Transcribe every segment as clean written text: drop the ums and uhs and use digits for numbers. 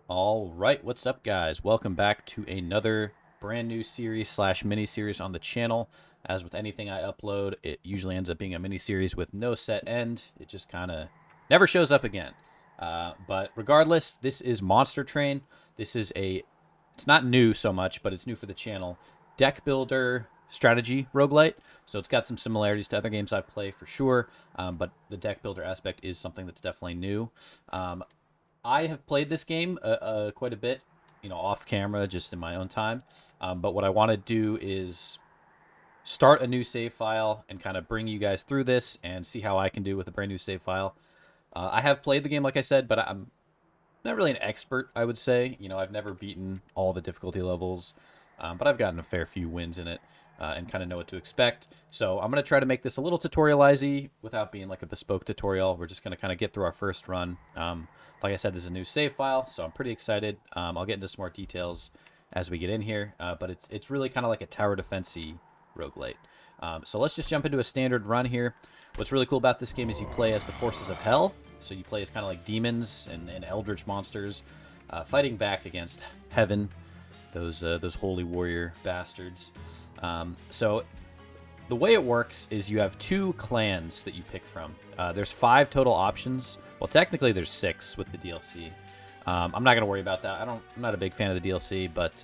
All right, what's up, guys? Welcome back to another brand new series slash mini series on the channel. As with anything I upload, it usually ends up being a mini series with no set end. It just kind of never shows up again. But regardless, this is Monster Train. It's not new so much, but it's new for the channel. Deck builder strategy roguelite. So it's got some similarities to other games I play for sure. But the deck builder aspect is something that's definitely new. I have played this game quite a bit, off camera, just in my own time. But what I want to do is start a new save file and kind of bring you guys through this and see how I can do with a brand new save file. I have played the game, like I said, but I'm not really an expert, I would say. I've never beaten all the difficulty levels, but I've gotten a fair few wins in it and kind of know what to expect. So I'm going to try to make this a little tutorial-y without being like a bespoke tutorial. We're just going to kind of get through our first run. Like I said, this is a new save file, so I'm pretty excited. I'll get into some more details as we get in here, but it's really kind of like a tower defense-y roguelite. So let's just jump into a standard run here. What's really cool about this game is you play as the forces of hell. So you play as kind of like demons and eldritch monsters fighting back against heaven, those holy warrior bastards. So the way it works is you have two clans that you pick from. There's 5 total options. Well, technically there's 6 with the DLC. I'm not going to worry about that. I'm not a big fan of the DLC, but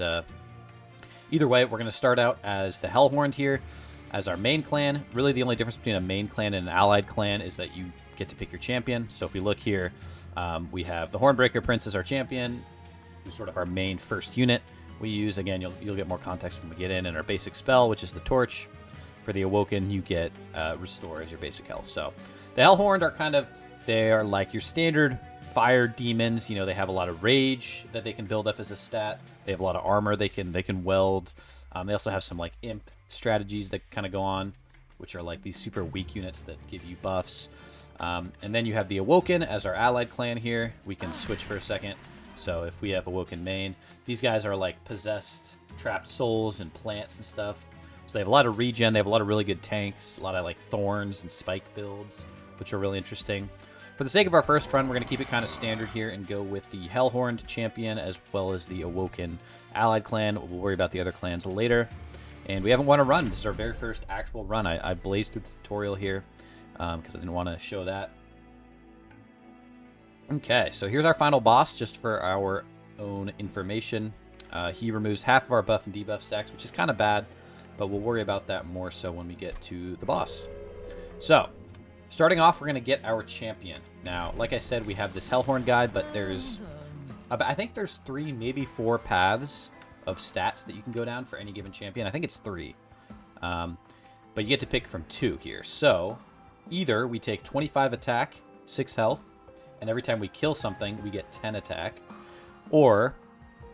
either way, we're going to start out as the Hellhorned here, as our main clan. Really, the only difference between a main clan and an allied clan is that you get to pick your champion. So if we look here, we have the Hornbreaker Prince as our champion, who's sort of our main first unit we use. Again, you'll get more context when we get in. And our basic spell, which is the Torch. For the Awoken, you get Restore as your basic health. So the Hellhorned are they are like your standard fire demons. They have a lot of rage that they can build up as a stat. They have a lot of armor they can weld. They also have some like imp strategies that kind of go on, which are like these super weak units that give you buffs. And then you have the Awoken as our allied clan here. We can switch for a second. So if we have Awoken main, these guys are like possessed, trapped souls and plants and stuff. So they have a lot of regen. They have a lot of really good tanks, a lot of like thorns and spike builds, which are really interesting. For the sake of our first run, we're going to keep it kind of standard here and go with the Hellhorned champion as well as the Awoken allied clan. We'll worry about the other clans later. And we haven't won a run. This is our very first actual run. I blazed through the tutorial here because I didn't want to show that. Okay, so here's our final boss, just for our own information. He removes half of our buff and debuff stacks, which is kind of bad, but we'll worry about that more so when we get to the boss. So, starting off, we're going to get our champion. Now, like I said, we have this Hellhorn guy, but I think there's 3, maybe 4 paths of stats that you can go down for any given champion. I think it's 3. But you get to pick from 2 here. So, either we take 25 attack, 6 health, and every time we kill something, we get 10 attack. Or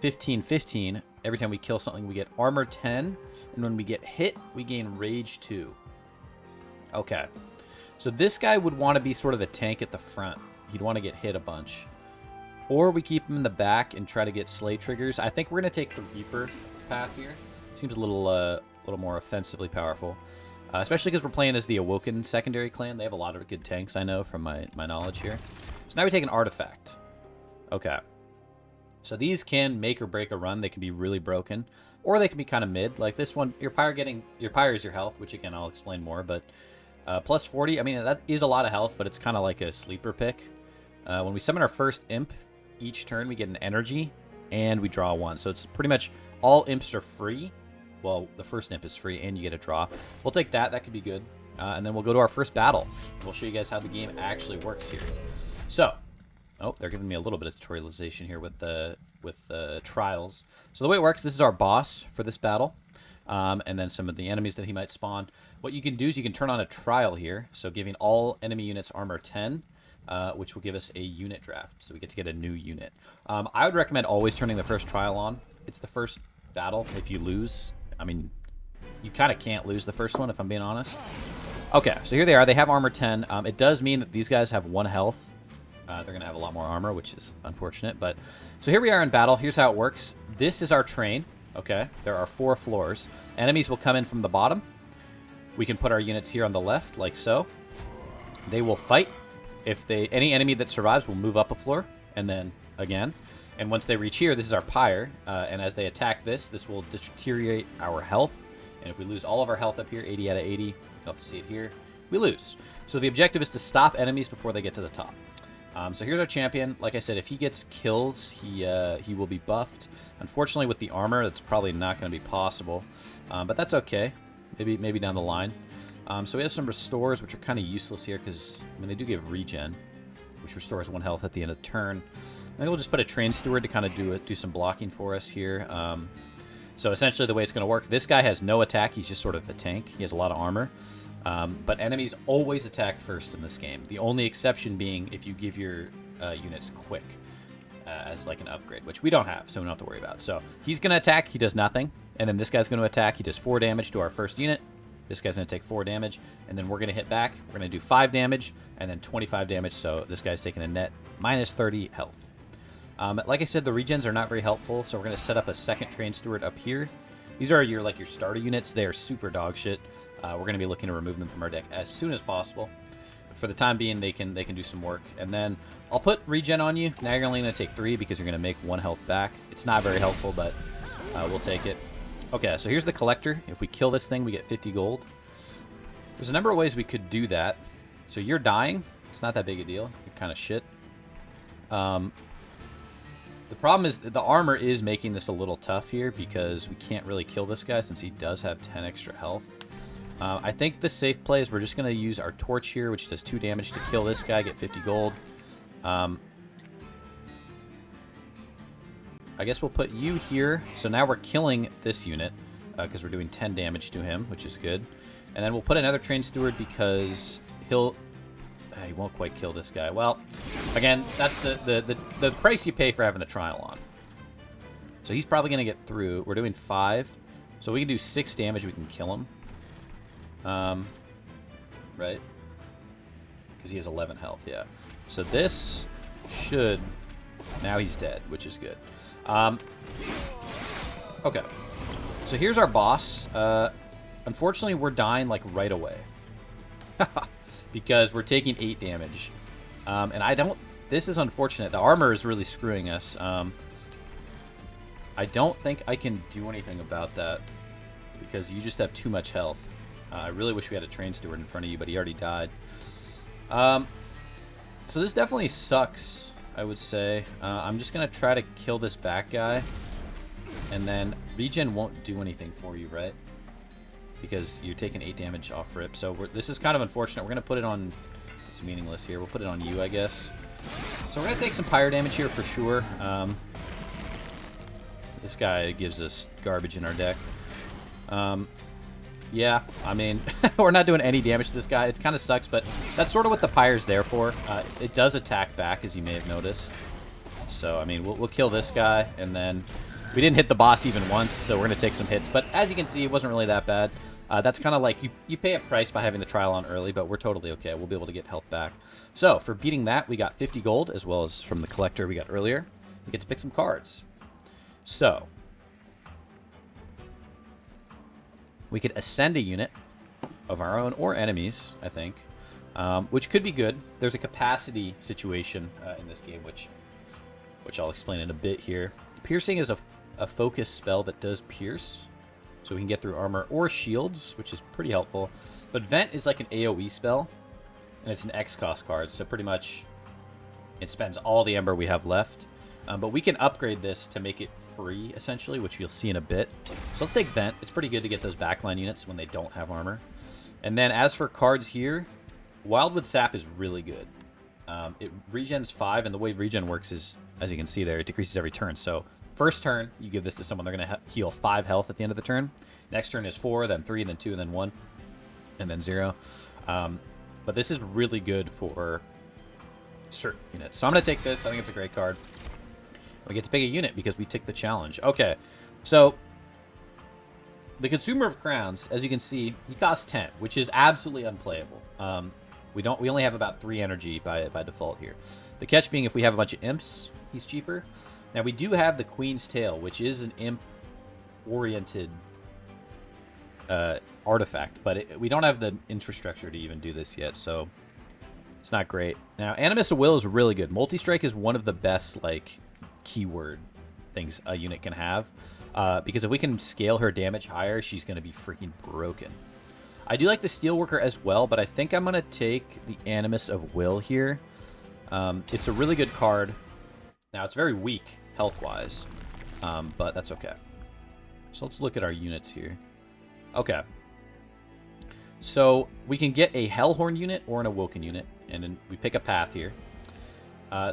15-15, every time we kill something, we get armor 10, and when we get hit, we gain rage 2. Okay. So this guy would want to be sort of the tank at the front. He'd want to get hit a bunch. Or we keep him in the back and try to get slay triggers. I think we're going to take the Reaper path here. Seems a little more offensively powerful. Especially because we're playing as the Awoken secondary clan. They have a lot of good tanks, I know, from my knowledge here. So now we take an artifact. Okay. So these can make or break a run. They can be really broken. Or they can be kind of mid. Like this one, your pyre is your health, which again, I'll explain more. But plus 40, I mean, that is a lot of health, but it's kind of like a sleeper pick. When we summon our first imp, each turn we get an energy, and we draw 1. So it's pretty much all imps are free. Well, the first imp is free, and you get a draw. We'll take that. That could be good. And then we'll go to our first battle. We'll show you guys how the game actually works here. So, they're giving me a little bit of tutorialization here with the trials. So the way it works, this is our boss for this battle. And then some of the enemies that he might spawn. What you can do is you can turn on a trial here. So giving all enemy units armor 10. Which will give us a unit draft. So we get a new unit. I would recommend always turning the first trial on. It's the first battle. If you lose, I mean, you kind of can't lose the first one, if I'm being honest. Okay, so here they are. They have armor 10. It does mean that these guys have 1 health. They're going to have a lot more armor, which is unfortunate. But so here we are in battle. Here's how it works. This is our train. Okay, there are 4 floors. Enemies will come in from the bottom. We can put our units here on the left, like so. They will fight. Any enemy that survives will move up a floor, and then again. And once they reach here, this is our pyre. And as they attack this will deteriorate our health. And if we lose all of our health up here, 80 out of 80, you'll see it here, we lose. So the objective is to stop enemies before they get to the top. So here's our champion. Like I said, if he gets kills, he will be buffed. Unfortunately, with the armor, that's probably not going to be possible. But that's okay. Maybe down the line. So we have some restores, which are kind of useless here because, I mean, they do give regen, which restores 1 health at the end of the turn. Maybe we'll just put a train steward to kind of do some blocking for us here. So essentially the way it's going to work, this guy has no attack. He's just sort of a tank. He has a lot of armor. But enemies always attack first in this game. The only exception being if you give your units quick as like an upgrade, which we don't have, so we don't have to worry about. So he's going to attack. He does nothing. And then this guy's going to attack. He does 4 damage to our first unit. This guy's going to take 4 damage. And then we're going to hit back. We're going to do 5 damage and then 25 damage. So this guy's taking a net minus 30 health. Like I said, the regens are not very helpful, so we're going to set up a second train steward up here. These are your starter units. They are super dog shit. We're going to be looking to remove them from our deck as soon as possible. But for the time being, they can do some work. And then I'll put regen on you. Now you're only going to take 3 because you're going to make 1 health back. It's not very helpful, but we'll take it. Okay, so here's the collector. If we kill this thing, we get 50 gold. There's a number of ways we could do that. So you're dying. It's not that big a deal. You're kind of shit. The problem is the armor is making this a little tough here because we can't really kill this guy since he does have 10 extra health. I think the safe play is we're just going to use our torch here, which does 2 damage to kill this guy, get 50 gold. I guess we'll put you here. So now we're killing this unit because we're doing 10 damage to him, which is good. And then we'll put another train steward because he won't quite kill this guy. Well, again, that's the price you pay for having the trial on. So he's probably going to get through. We're doing 5. So we can do 6 damage. We can kill him. Right? Because he has 11 health, yeah. So this should... Now he's dead, which is good. Okay. So here's our boss. Unfortunately, we're dying, like, right away. Because we're taking 8 damage. And I don't... This is unfortunate. The armor is really screwing us. I don't think I can do anything about that. Because you just have too much health. I really wish we had a train steward in front of you, but he already died. So this definitely sucks, I would say. I'm just going to try to kill this back guy. And then regen won't do anything for you, right? Because you're taking 8 damage off rip. So this is kind of unfortunate. We're going to put it on... It's meaningless here. We'll put it on you, I guess. So we're going to take some pyre damage here for sure. This guy gives us garbage in our deck. Yeah, I mean, we're not doing any damage to this guy. It kind of sucks, but that's sort of what the pyre's there for. It does attack back, as you may have noticed. So, I mean, we'll kill this guy, and then... We didn't hit the boss even once, so we're going to take some hits. But as you can see, it wasn't really that bad. That's kind of like, you pay a price by having the trial on early, but we're totally okay. We'll be able to get health back. So, for beating that, we got 50 gold, as well as from the collector we got earlier. We get to pick some cards. So... We could ascend a unit of our own or enemies, I think, which could be good. There's a capacity situation in this game, which I'll explain in a bit here. Piercing is a focus spell that does pierce, so we can get through armor or shields, which is pretty helpful. But Vent is like an AoE spell, and it's an X-cost card, so pretty much it spends all the Ember we have left. But we can upgrade this to make it free, essentially, which you'll see in a bit. So let's take Vent. It's pretty good to get those backline units when they don't have armor. And then as for cards here, Wildwood Sap is really good. It regens 5, and the way regen works is, as you can see there, it decreases every turn. So first turn, you give this to someone, they're going to heal 5 health at the end of the turn. Next turn is 4, then 3, then 2, and then 1, and then 0. But this is really good for certain units. So I'm going to take this. I think it's a great card. We get to pick a unit because we took the challenge. Okay, so the Consumer of Crowns, as you can see, he costs 10, which is absolutely unplayable. We only have about 3 energy by default here. The catch being if we have a bunch of imps, he's cheaper. Now we do have the Queen's Tail, which is an imp-oriented artifact, but we don't have the infrastructure to even do this yet, so it's not great. Now Animus of Will is really good. Multi-strike is one of the best, like, keyword things a unit can have. Because if we can scale her damage higher, she's going to be freaking broken. I do like the Steelworker as well, but I think I'm going to take the Animus of Will here. It's a really good card. Now, it's very weak health-wise, but that's okay. So let's look at our units here. Okay. So we can get a Hellhorn unit or an Awoken unit, and then we pick a path here.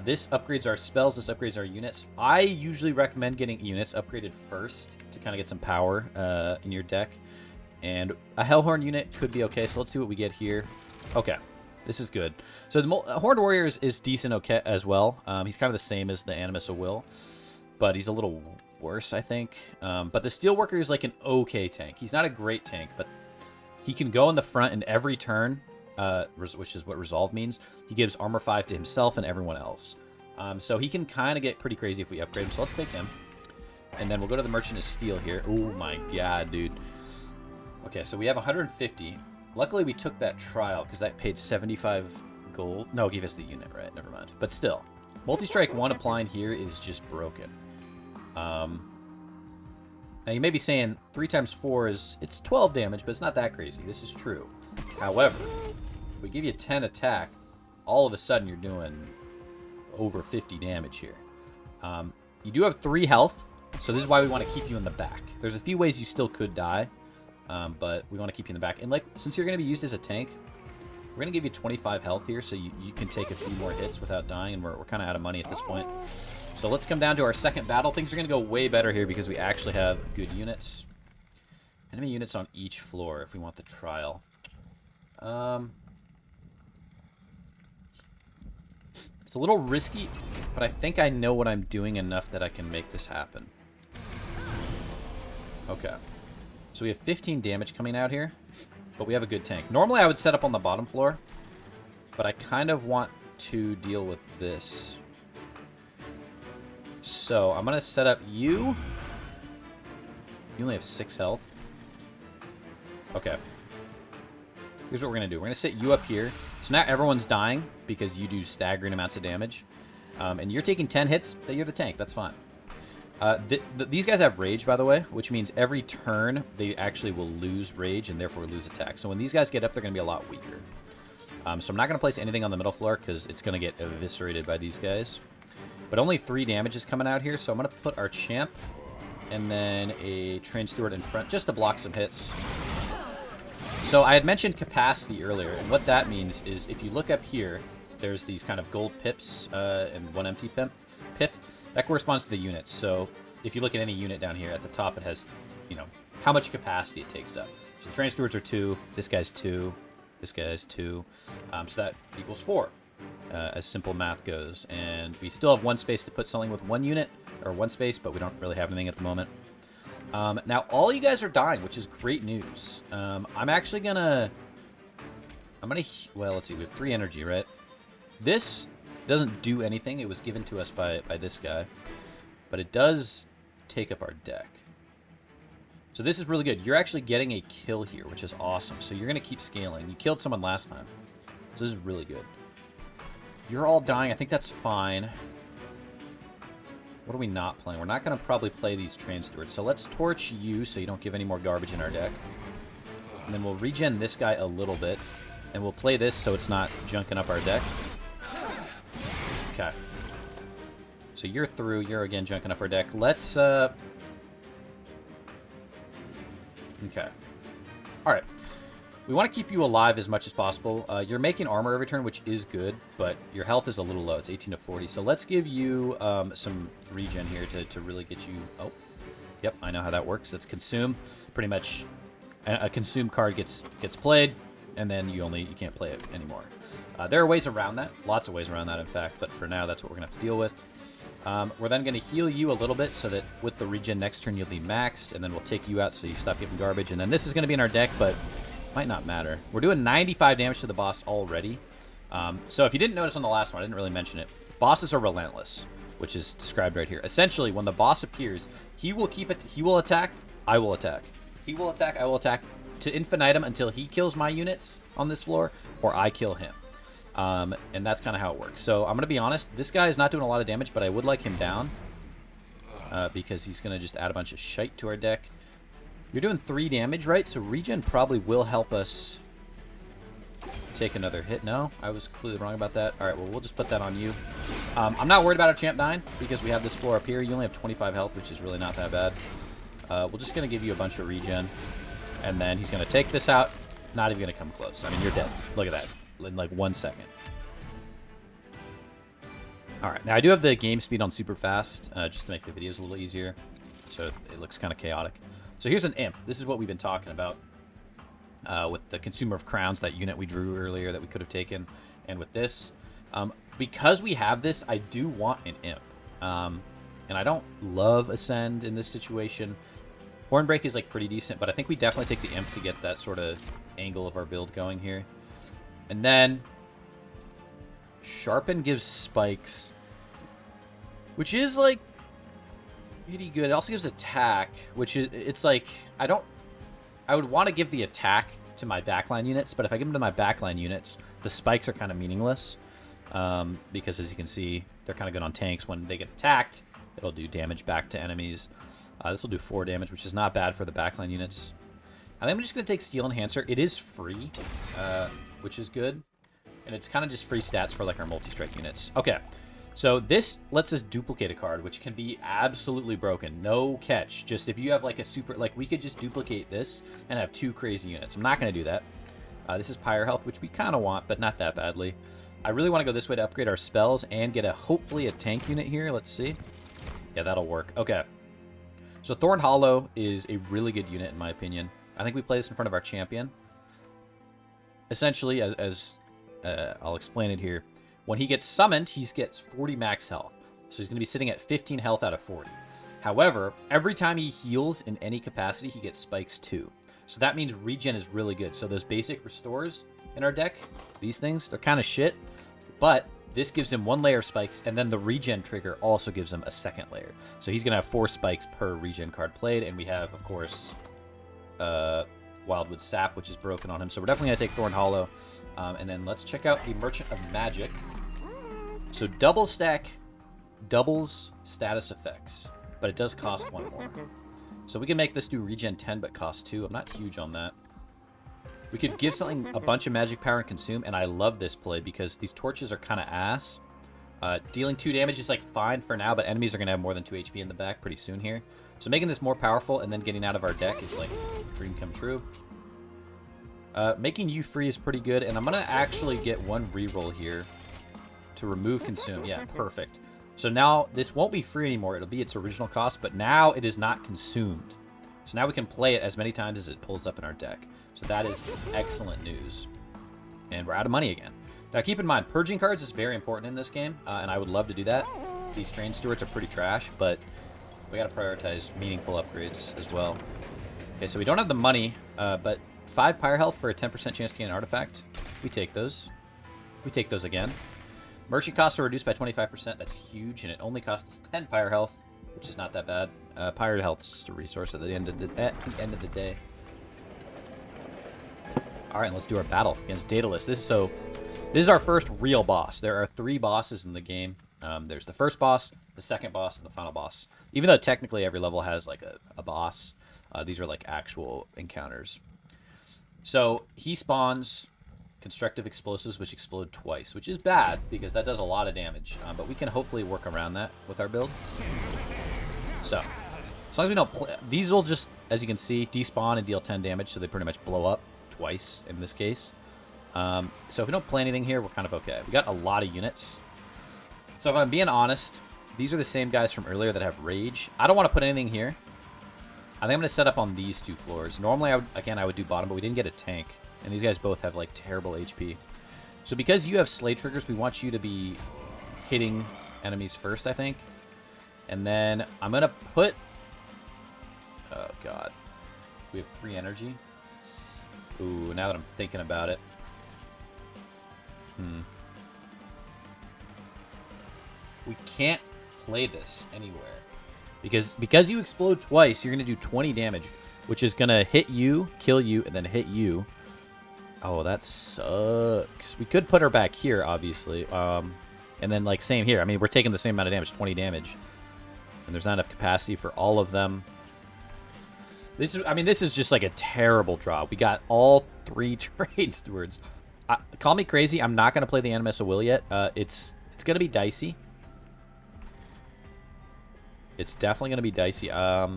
This upgrades our spells, this upgrades our units. I usually recommend getting units upgraded first to kind of get some power in your deck. And a Hellhorn unit could be okay, so let's see what we get here. Okay, this is good. So the Horned Warrior is decent okay as well. He's kind of the same as the Animus of Will, but he's a little worse, I think. But the Steelworker is like an okay tank. He's not a great tank, but he can go in the front in every turn, which is what Resolve means. He gives armor 5 to himself and everyone else. So he can kind of get pretty crazy if we upgrade him, so let's take him. And then we'll go to the Merchant of Steel here. Oh my god, dude. Okay, so we have 150. Luckily, we took that trial because that paid 75 gold. No, it gave us the unit, right? Never mind. But still, Multi-Strike 1 applying here is just broken. Now, you may be saying 3 times 4 is... It's 12 damage, but it's not that crazy. This is true. However, if we give you 10 attack, all of a sudden you're doing over 50 damage here. You do have 3 health, so this is why we want to keep you in the back. There's a few ways you still could die. But we want to keep you in the back. And like, since you're going to be used as a tank, we're going to give you 25 health here, so you can take a few more hits without dying, and we're kind of out of money at this point. So let's come down to our second battle. Things are going to go way better here because we actually have good units. Enemy units on each floor if we want the trial. It's a little risky, but I think I know what I'm doing enough that I can make this happen. Okay. So we have 15 damage coming out here, but we have a good tank. Normally I would set up on the bottom floor, but I kind of want to deal with this. So I'm going to set up you. You only have 6 health. Okay. Here's what we're going to do. We're going to set you up here. So now everyone's dying because you do staggering amounts of damage. And you're taking 10 hits, you're the tank. That's fine. These guys have rage, by the way, which means every turn they actually will lose rage and therefore lose attack. So when these guys get up, they're going to be a lot weaker. So I'm not going to place anything on the middle floor because it's going to get eviscerated by these guys. But only 3 damage is coming out here, so I'm going to put our champ and then a Train Steward in front just to block some hits. So I had mentioned capacity earlier, and what that means is if you look up here, there's these kind of gold pips and 1 empty pip. That corresponds to the units. So if you look at any unit down here, at the top it has, you know, how much capacity it takes up. So the Train Stewards are 2, this guy's 2, this guy's 2. So that equals 4, as simple math goes. And we still have 1 space to put something with 1 unit, or 1 space, but we don't really have anything at the moment. Now, all you guys are dying, which is great news. I'm actually gonna... Well, let's see, we have 3 energy, right? This doesn't do anything. It was given to us by this guy, but it does take up our deck. So this is really good. You're actually getting a kill here, which is awesome. So you're going to keep scaling. You killed someone last time, so this is really good. You're all dying. I think that's fine. What are we not playing? We're not going to probably play these Train Stewards, so let's torch you so you don't give any more garbage in our deck. And then we'll regen this guy a little bit, and we'll play this so it's not junking up our deck. Okay. So you're through. You're again junking up our deck. Let's, Okay. Alright. We want to keep you alive as much as possible. You're making armor every turn, which is good, but your health is a little low. It's 18 to 40. So let's give you some regen here to really get you... Oh. Yep, I know how that works. That's consume. Pretty much a consume card gets played, and then you can't play it anymore. There are ways around that. Lots of ways around that, in fact. But for now, that's what we're going to have to deal with. We're then going to heal you a little bit so that with the regen next turn, you'll be maxed. And then we'll take you out so you stop giving garbage. And then this is going to be in our deck, but might not matter. We're doing 95 damage to the boss already. So if you didn't notice on the last one, I didn't really mention it. Bosses are relentless, which is described right here. Essentially, when the boss appears, he will attack, I will attack. He will attack, I will attack to infinitum until he kills my units on this floor or I kill him. And that's kind of how it works. So I'm going to be honest, this guy is not doing a lot of damage, but I would like him down. because he's going to just add a bunch of shite to our deck. You're doing 3 damage, right? So regen probably will help us take another hit. No, I was completely wrong about that. All right, well, we'll just put that on you. I'm not worried about our champ 9 because we have this floor up here. You only have 25 health, which is really not that bad. We're just going to give you a bunch of regen. And then he's going to take this out. Not even going to come close. I mean, you're dead. Look at that. In like 1 second. All right. Now, I do have the game speed on super fast just to make the videos a little easier. So it looks kind of chaotic. So here's an imp. This is what we've been talking about with the Consumer of Crowns, that unit we drew earlier that we could have taken. And with this, because we have this, I do want an imp. And I don't love Ascend in this situation. Hornbreak is like pretty decent, but I think we definitely take the imp to get that sort of angle of our build going here. And then Sharpen gives spikes, which is like pretty good. It also gives attack, which is, it's like, I would want to give the attack to my backline units, but if I give them to my backline units, the spikes are kind of meaningless. Because as you can see, they're kind of good on tanks. When they get attacked, it'll do damage back to enemies. This will do 4 damage, which is not bad for the backline units. I think I'm just going to take Steel Enhancer. It is free, which is good. And it's kind of just free stats for like our multi-strike units. Okay, so this lets us duplicate a card, which can be absolutely broken. No catch. Just if you have like a super... Like, we could just duplicate this and have 2 crazy units. I'm not going to do that. This is Pyre Health, which we kind of want, but not that badly. I really want to go this way to upgrade our spells and get hopefully a tank unit here. Let's see. Yeah, that'll work. Okay. So Thorn Hollow is a really good unit, in my opinion. I think we play this in front of our champion. Essentially, as I'll explain it here, when he gets summoned, he gets 40 max health. So he's going to be sitting at 15 health out of 40. However, every time he heals in any capacity, he gets spikes too. So that means regen is really good. So those basic restores in our deck, these things, they're kind of shit. But this gives him 1 layer of spikes, and then the regen trigger also gives him a 2nd layer. So he's going to have 4 spikes per regen card played, and we have, of course, Wildwood Sap, which is broken on him. So we're definitely going to take Thorn Hollow. And then let's check out the Merchant of Magic. So double stack doubles status effects, but it does cost 1 more. So we can make this do regen 10, but cost 2. I'm not huge on that. We could give something a bunch of magic power and consume, and I love this play because these torches are kind of ass. Dealing 2 damage is like fine for now, but enemies are going to have more than 2 HP in the back pretty soon here. So making this more powerful and then getting out of our deck is like dream come true. Making you free is pretty good, and I'm going to actually get 1 reroll here to remove consume. Yeah, perfect. So now this won't be free anymore. It'll be its original cost, but now it is not consumed. So now we can play it as many times as it pulls up in our deck. So that is excellent news. And we're out of money again. Now keep in mind, purging cards is very important in this game, and I would love to do that. These Train Stewards are pretty trash, but we got to prioritize meaningful upgrades as well. Okay, so we don't have the money, but 5 Pyre Health for a 10% chance to gain an artifact. We take those. We take those again. Merchant costs are reduced by 25%. That's huge, and it only costs us 10 Pyre Health, which is not that bad. Pyre Health is just a resource at the end of the day. All right, let's do our battle against Daedalus. This is our first real boss. There are 3 bosses in the game. There's the first boss, the second boss, and the final boss. Even though technically every level has like a boss, these are like actual encounters. So he spawns constructive explosives, which explode twice, which is bad because that does a lot of damage. But we can hopefully work around that with our build. So as long as we don't play, these will just, as you can see, despawn and deal 10 damage, so they pretty much blow up twice in this case. So if we don't play anything here, we're kind of okay. We got a lot of units. So if I'm being honest, these are the same guys from earlier that have Rage. I don't want to put anything here. I think I'm going to set up on these 2 floors. Normally, I would do bottom, but we didn't get a tank. And these guys both have, like, terrible HP. So because you have Slay triggers, we want you to be hitting enemies first, I think. And then I'm going to put... Oh, God. We have 3 energy. Ooh, now that I'm thinking about it. We can't play this anywhere. Because you explode twice, you're going to do 20 damage, which is going to hit you, kill you, and then hit you. Oh, that sucks. We could put her back here, obviously. And then, like, same here. I mean, we're taking the same amount of damage, 20 damage. And there's not enough capacity for all of them. This is just like a terrible draw. We got all 3 trade stewards. Call me crazy. I'm not going to play the Animus of Will yet. It's going to be dicey. It's definitely going to be dicey. I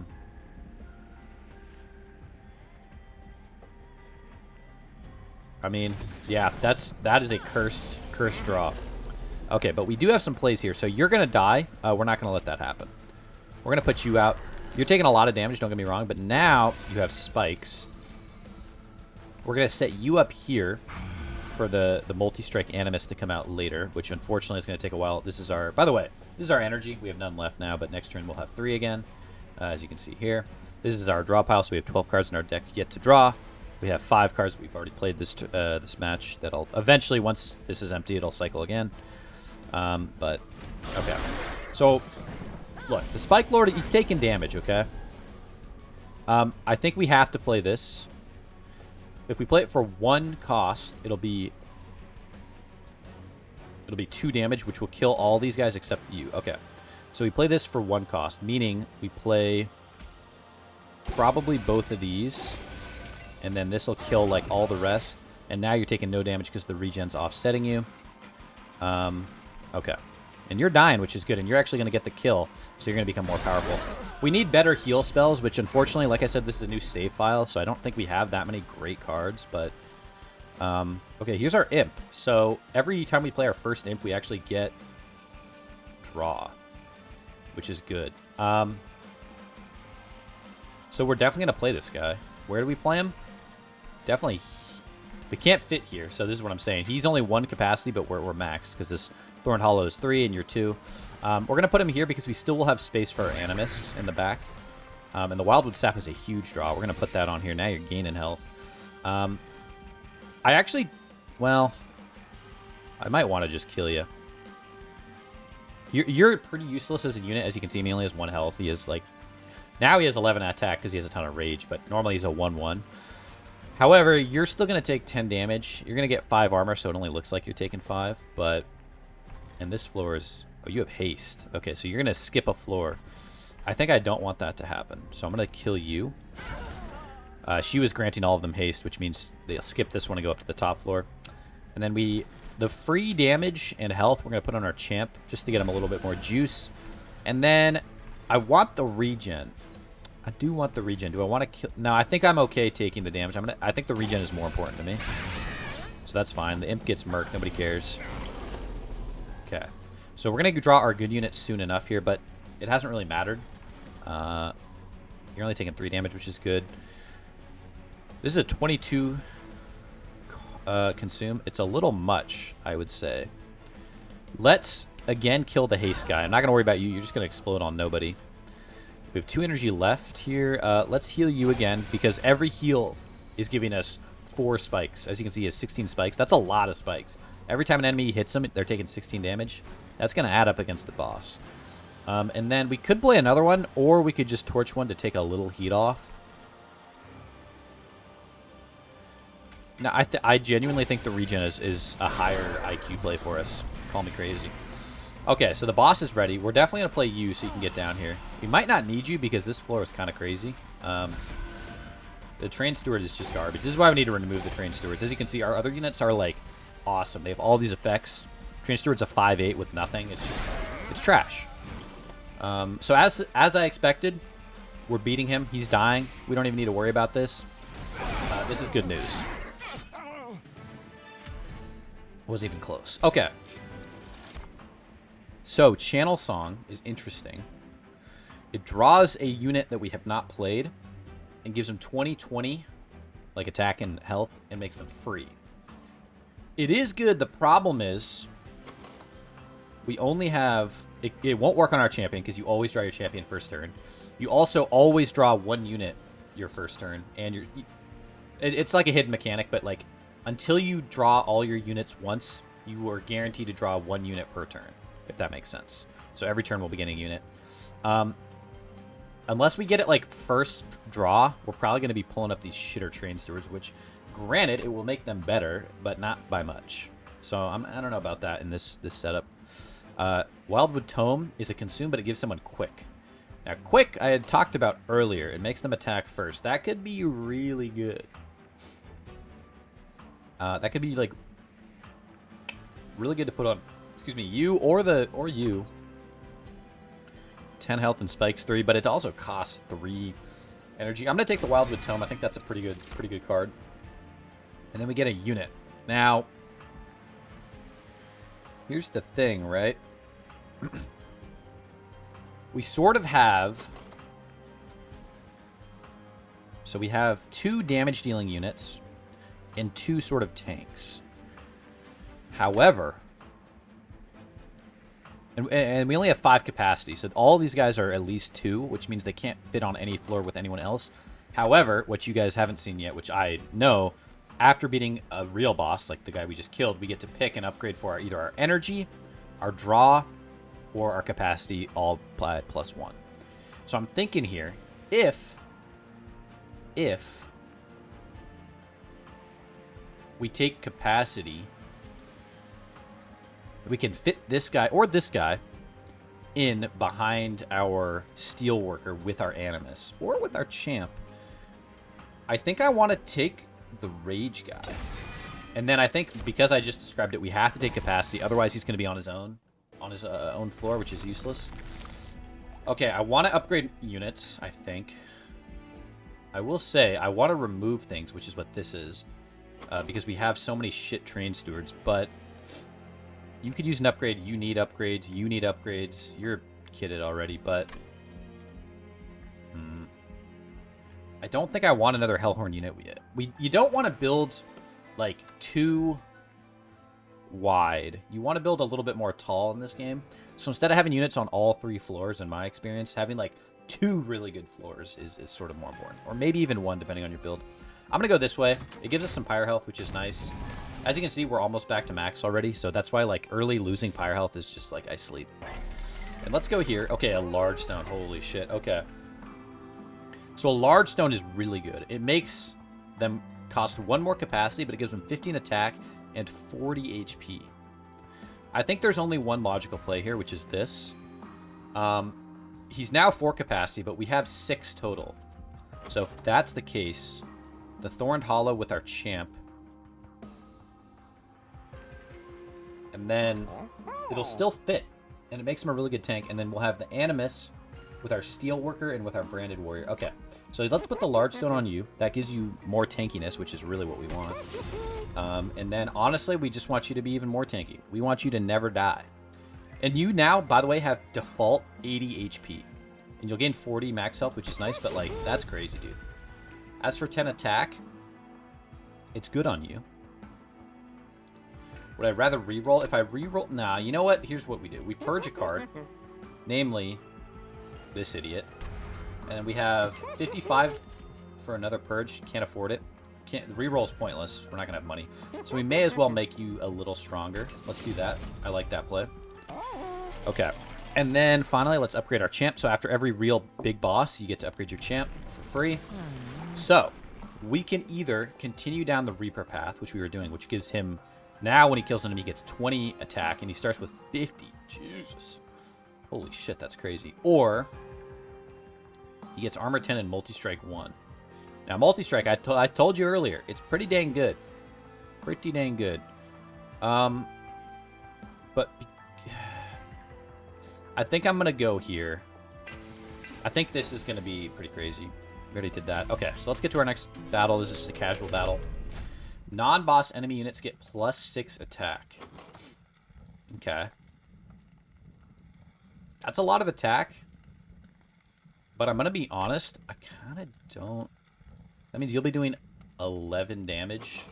mean, yeah, that is a cursed draw. Okay, but we do have some plays here. So you're going to die. We're not going to let that happen. We're going to put you out. You're taking a lot of damage, don't get me wrong, but now you have spikes. We're going to set you up here for the multi-strike Animus to come out later, which unfortunately is going to take a while. This is our, by the way, this is our energy. We have none left now, but next turn we'll have 3 again, as you can see here. This is our draw pile, so we have 12 cards in our deck yet to draw. We have 5 cards. We've already played this this match. That'll eventually, once this is empty, it'll cycle again. But, okay. So, look, the Spike Lord, he's taking damage, okay? I think we have to play this. If we play it for 1 cost, it'll be 2 damage, which will kill all these guys except you. Okay. So we play this for 1 cost, meaning we play probably both of these, and then this will kill, like, all the rest. And now you're taking no damage because the regen's offsetting you. Okay. And you're dying, which is good, and you're actually going to get the kill, so you're going to become more powerful. We need better heal spells, which unfortunately, like I said, this is a new save file, so I don't think we have that many great cards, but... okay, here's our Imp. So every time we play our first Imp, we actually get draw, which is good. So we're definitely going to play this guy. Where do we play him? Definitely... We can't fit here, so this is what I'm saying. He's only 1 capacity, but we're maxed, because this Thorn Hollow is 3, and you're 2. We're going to put him here because we still will have space for our Animus in the back. And the Wildwood Sap is a huge draw. We're going to put that on here. Now you're gaining health. I actually... Well... I might want to just kill you. You're pretty useless as a unit. As you can see, he only has 1 health. He is, like... Now he has 11 attack because he has a ton of rage, but normally he's a 1-1. However, you're still going to take 10 damage. You're going to get 5 armor, so it only looks like you're taking 5. But, and this floor is... Oh, you have haste. Okay, so you're going to skip a floor. I think I don't want that to happen. So I'm going to kill you. She was granting all of them haste, which means they'll skip this one and go up to the top floor. And then the free damage and health, we're going to put on our champ just to get him a little bit more juice. And then I want the regen. I do want the regen. Do I want to kill? No, I think I'm okay taking the damage. I think the regen is more important to me. So that's fine. The Imp gets murked. Nobody cares. Okay. So we're going to draw our good unit soon enough here, but it hasn't really mattered. You're only taking 3 damage, which is good. This is a 22 consume. It's a little much, I would say. Let's, again, kill the haste guy. I'm not going to worry about you. You're just going to explode on nobody. We have 2 energy left here. Let's heal you again, because every heal is giving us 4 spikes. As you can see, he has 16 spikes. That's a lot of spikes. Every time an enemy hits them, they're taking 16 damage. That's going to add up against the boss. And then we could play another one, or we could just torch one to take a little heat off. No, I genuinely think the regen is a higher IQ play for us. Call me crazy. Okay, so the boss is ready. We're definitely going to play you so you can get down here. We might not need you because this floor is kind of crazy. The Train Steward is just garbage. This is why we need to remove the Train Stewards. As you can see, our other units are, like, awesome. They have all these effects. Train Steward's a 5/8 with nothing. It's just... It's trash. So as I expected, we're beating him. He's dying. We don't even need to worry about this. This is good news. Wasn't even close. Okay. So, Channel Song is interesting. It draws a unit that we have not played and gives them 20/20, like attack and health, and makes them free. It is good. The problem is we only have... It won't work on our champion because you always draw your champion first turn. You also always draw 1 unit your first turn, and it's like a hidden mechanic, but like until you draw all your units once, you are guaranteed to draw 1 unit per turn, if that makes sense. So every turn we'll be getting a unit. Unless we get it like first draw, we're probably going to be pulling up these shitter Train Stewards, which granted it will make them better, but not by much. So I don't know about that in this setup. Wildwood Tome is a consume, but it gives someone quick. Now, quick, I had talked about earlier. It makes them attack first. That could be really good. That could be, like, really good to put on, excuse me, you or you. 10 health and spikes 3, but it also costs 3 energy. I'm going to take the Wildwood Tome. I think that's a pretty good card. And then we get a unit. Now, here's the thing, right? We sort of have... So we have 2 damage-dealing units and 2 sort of tanks. However... And we only have 5 capacity, so all these guys are at least 2, which means they can't fit on any floor with anyone else. However, what you guys haven't seen yet, which I know, after beating a real boss, like the guy we just killed, we get to pick and upgrade for either our energy, our draw, or our capacity, all by +1. So I'm thinking here, if we take capacity... We can fit this guy or this guy in behind our Steelworker with our Animus or with our Champ. I think I want to take the Rage guy. And then I think because I just described it, we have to take capacity. Otherwise, he's going to be on his own floor, which is useless. Okay, I want to upgrade units, I think. I will say I want to remove things, which is what this is. Because we have so many shit train stewards, but... You could use an upgrade. You need upgrades. You need upgrades. You're kitted already, but... I don't think I want another Hellhorn unit. You don't want to build, like, too wide. You want to build a little bit more tall in this game. So instead of having units on all 3 floors, in my experience, having, like, 2 really good floors is sort of more important. Or maybe even 1, depending on your build. I'm going to go this way. It gives us some Pyre health, which is nice. As you can see, we're almost back to max already, so that's why, like, early losing Pyre health is just, like, I sleep. And let's go here. Okay, a large stone. Holy shit. Okay. So a large stone is really good. It makes them cost 1 more capacity, but it gives them 15 attack and 40 HP. I think there's only one logical play here, which is this. He's now 4 capacity, but we have 6 total. So if that's the case, the Thorned Hollow with our Champ... And then it'll still fit. And it makes him a really good tank. And then we'll have the Animus with our Steelworker and with our Branded Warrior. Okay. So let's put the Large Stone on you. That gives you more tankiness, which is really what we want. And then, honestly, we just want you to be even more tanky. We want you to never die. And you now, by the way, have default 80 HP. And you'll gain 40 max health, which is nice. But, like, that's crazy, dude. As for 10 attack, it's good on you. Would I rather reroll? If I reroll... Nah, you know what? Here's what we do. We purge a card. Namely, this idiot. And then we have 55 for another purge. Can't afford it. Reroll is pointless. We're not going to have money. So we may as well make you a little stronger. Let's do that. I like that play. Okay. And then, finally, let's upgrade our champ. So after every real big boss, you get to upgrade your champ for free. So, we can either continue down the Reaper path, which we were doing, which gives him... Now, when he kills an enemy, he gets 20 attack, and he starts with 50. Jesus. Holy shit, that's crazy. Or, he gets Armor 10 and Multi-Strike 1. Now, Multi-Strike, I told you earlier, it's pretty dang good. Pretty dang good. But, I think I'm going to go here. I think this is going to be pretty crazy. We already did that. Okay, so let's get to our next battle. This is just a casual battle. Non-boss enemy units get +6 attack. Okay. That's a lot of attack. But I'm going to be honest, I kind of don't... That means you'll be doing 11 damage.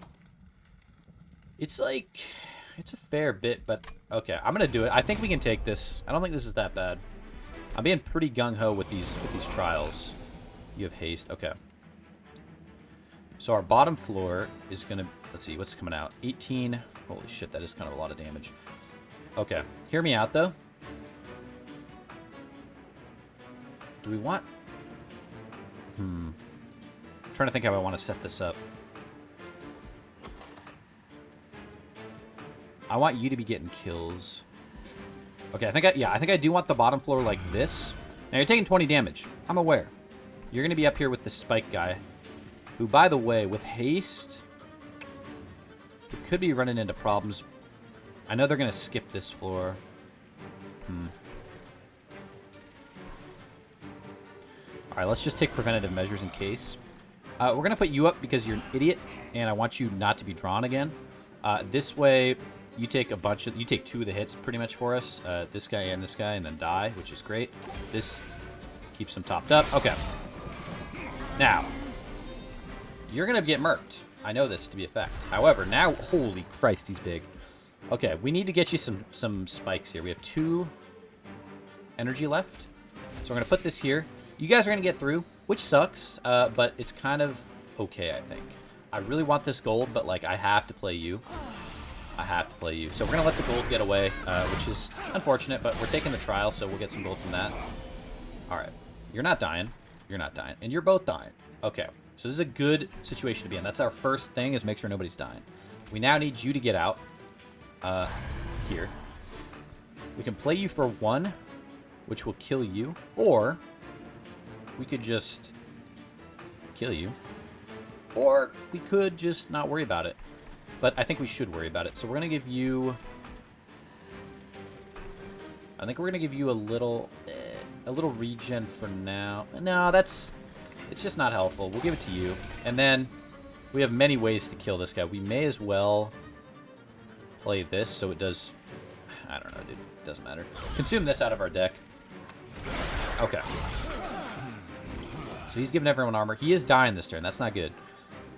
It's like... It's a fair bit, but... Okay, I'm going to do it. I think we can take this. I don't think this is that bad. I'm being pretty gung-ho with these trials. You have haste. Okay. So our bottom floor is going to... Let's see, what's coming out? 18. Holy shit, that is kind of a lot of damage. Okay. Hear me out, though. Do we want... I'm trying to think how I want to set this up. I want you to be getting kills. Okay, I think I do want the bottom floor like this. Now you're taking 20 damage. I'm aware. You're going to be up here with this spike guy, who, by the way, with haste, we could be running into problems. I know they're going to skip this floor. All right, let's just take preventative measures in case. We're going to put you up because you're an idiot, and I want you not to be drawn again. This way, you take you take 2 of the hits pretty much for us. This guy, and then die, which is great. This keeps them topped up. Okay. Now, you're going to get murked. I know this to be a fact. However, now, holy Christ, he's big. Okay, we need to get you some spikes here. We have 2 energy left. So we're going to put this here. You guys are going to get through, which sucks, but it's kind of okay, I think. I really want this gold, but, like, I have to play you. I have to play you. So we're going to let the gold get away, which is unfortunate, but we're taking the trial, so we'll get some gold from that. All right. You're not dying. You're not dying. And you're both dying. Okay. So this is a good situation to be in. That's our first thing, is make sure nobody's dying. We now need you to get out. Here. We can play you for 1, which will kill you, or we could just kill you, or we could just not worry about it. But I think we should worry about it. So we're going to give you... I think we're going to give you a little regen for now. No, it's just not helpful. We'll give it to you. And then we have many ways to kill this guy. We may as well play this so it does... I don't know, dude. It doesn't matter. Consume this out of our deck. Okay. So he's giving everyone armor. He is dying this turn. That's not good.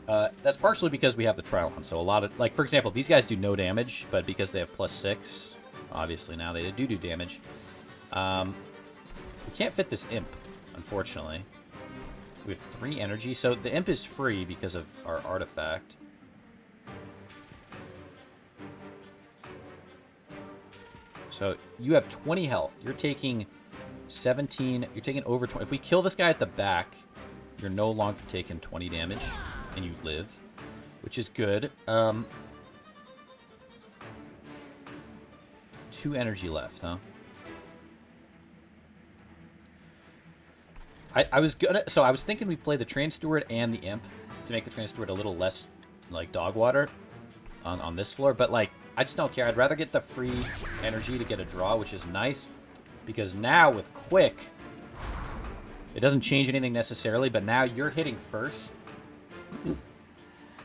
That's partially because we have the trial on. So a lot of... Like, for example, these guys do no damage, but because they have +6, obviously now they do damage. We can't fit this imp, unfortunately. We have 3 energy. So the imp is free because of our artifact. So you have 20 health. You're taking 17. You're taking over 20. If we kill this guy at the back, you're no longer taking 20 damage, and you live, which is good. 2 energy left, huh? I was thinking we play the Train Steward and the Imp to make the Train Steward a little less like dog water on this floor, but like I just don't care. I'd rather get the free energy to get a draw, which is nice, because now with Quick, it doesn't change anything necessarily, but now you're hitting first,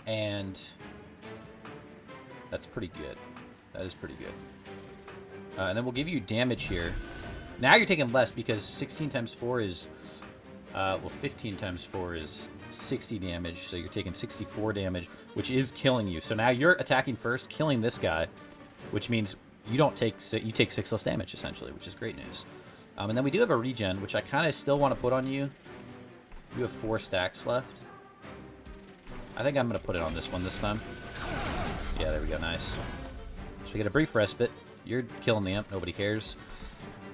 and that's pretty good. That is pretty good. And then we'll give you damage here. Now you're taking less because 16 times 4 is... well, 15 times 4 is 60 damage, so you're taking 64 damage, which is killing you. So now you're attacking first, killing this guy, which means you don't take you take 6 less damage, essentially, which is great news. And then we do have a regen, which I kind of still want to put on you. You have 4 stacks left. I think I'm going to put it on this one this time. Yeah, there we go, nice. So we get a brief respite. You're killing the imp, nobody cares.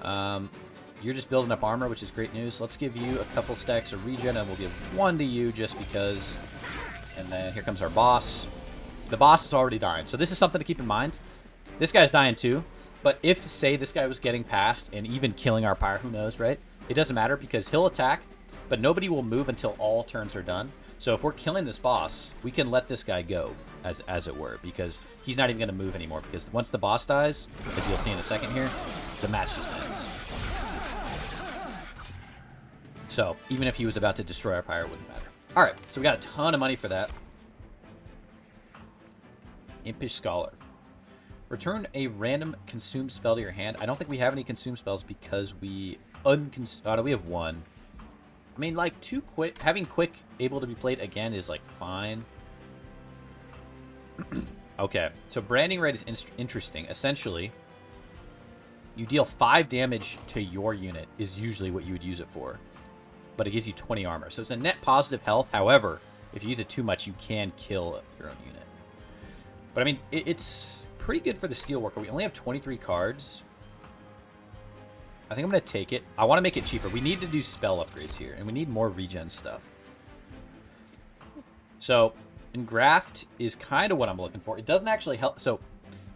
You're just building up armor, which is great news. Let's give you a couple stacks of regen, and we'll give 1 to you just because. And then here comes our boss. The boss is already dying, so this is something to keep in mind. This guy's dying too, but if, say, this guy was getting past and even killing our pyre, who knows, right? It doesn't matter because he'll attack, but nobody will move until all turns are done. So if we're killing this boss, we can let this guy go, as it were, because he's not even going to move anymore, because once the boss dies, as you'll see in a second here, the match just ends. So, even if he was about to destroy our pyre, it wouldn't matter. Alright, so we got a ton of money for that. Impish Scholar. Return a random consume spell to your hand. I don't think we have any consume spells because we we have 1. I mean, like, having Quick able to be played again is, like, fine. Okay, so Branding Right is interesting. Essentially, you deal 5 damage to your unit is usually what you would use it for. But it gives you 20 armor. So it's a net positive health. However, if you use it too much, you can kill your own unit. But, I mean, it's pretty good for the Steelworker. We only have 23 cards. I think I'm going to take it. I want to make it cheaper. We need to do spell upgrades here, and we need more regen stuff. So, Engraft is kind of what I'm looking for. It doesn't actually help. So,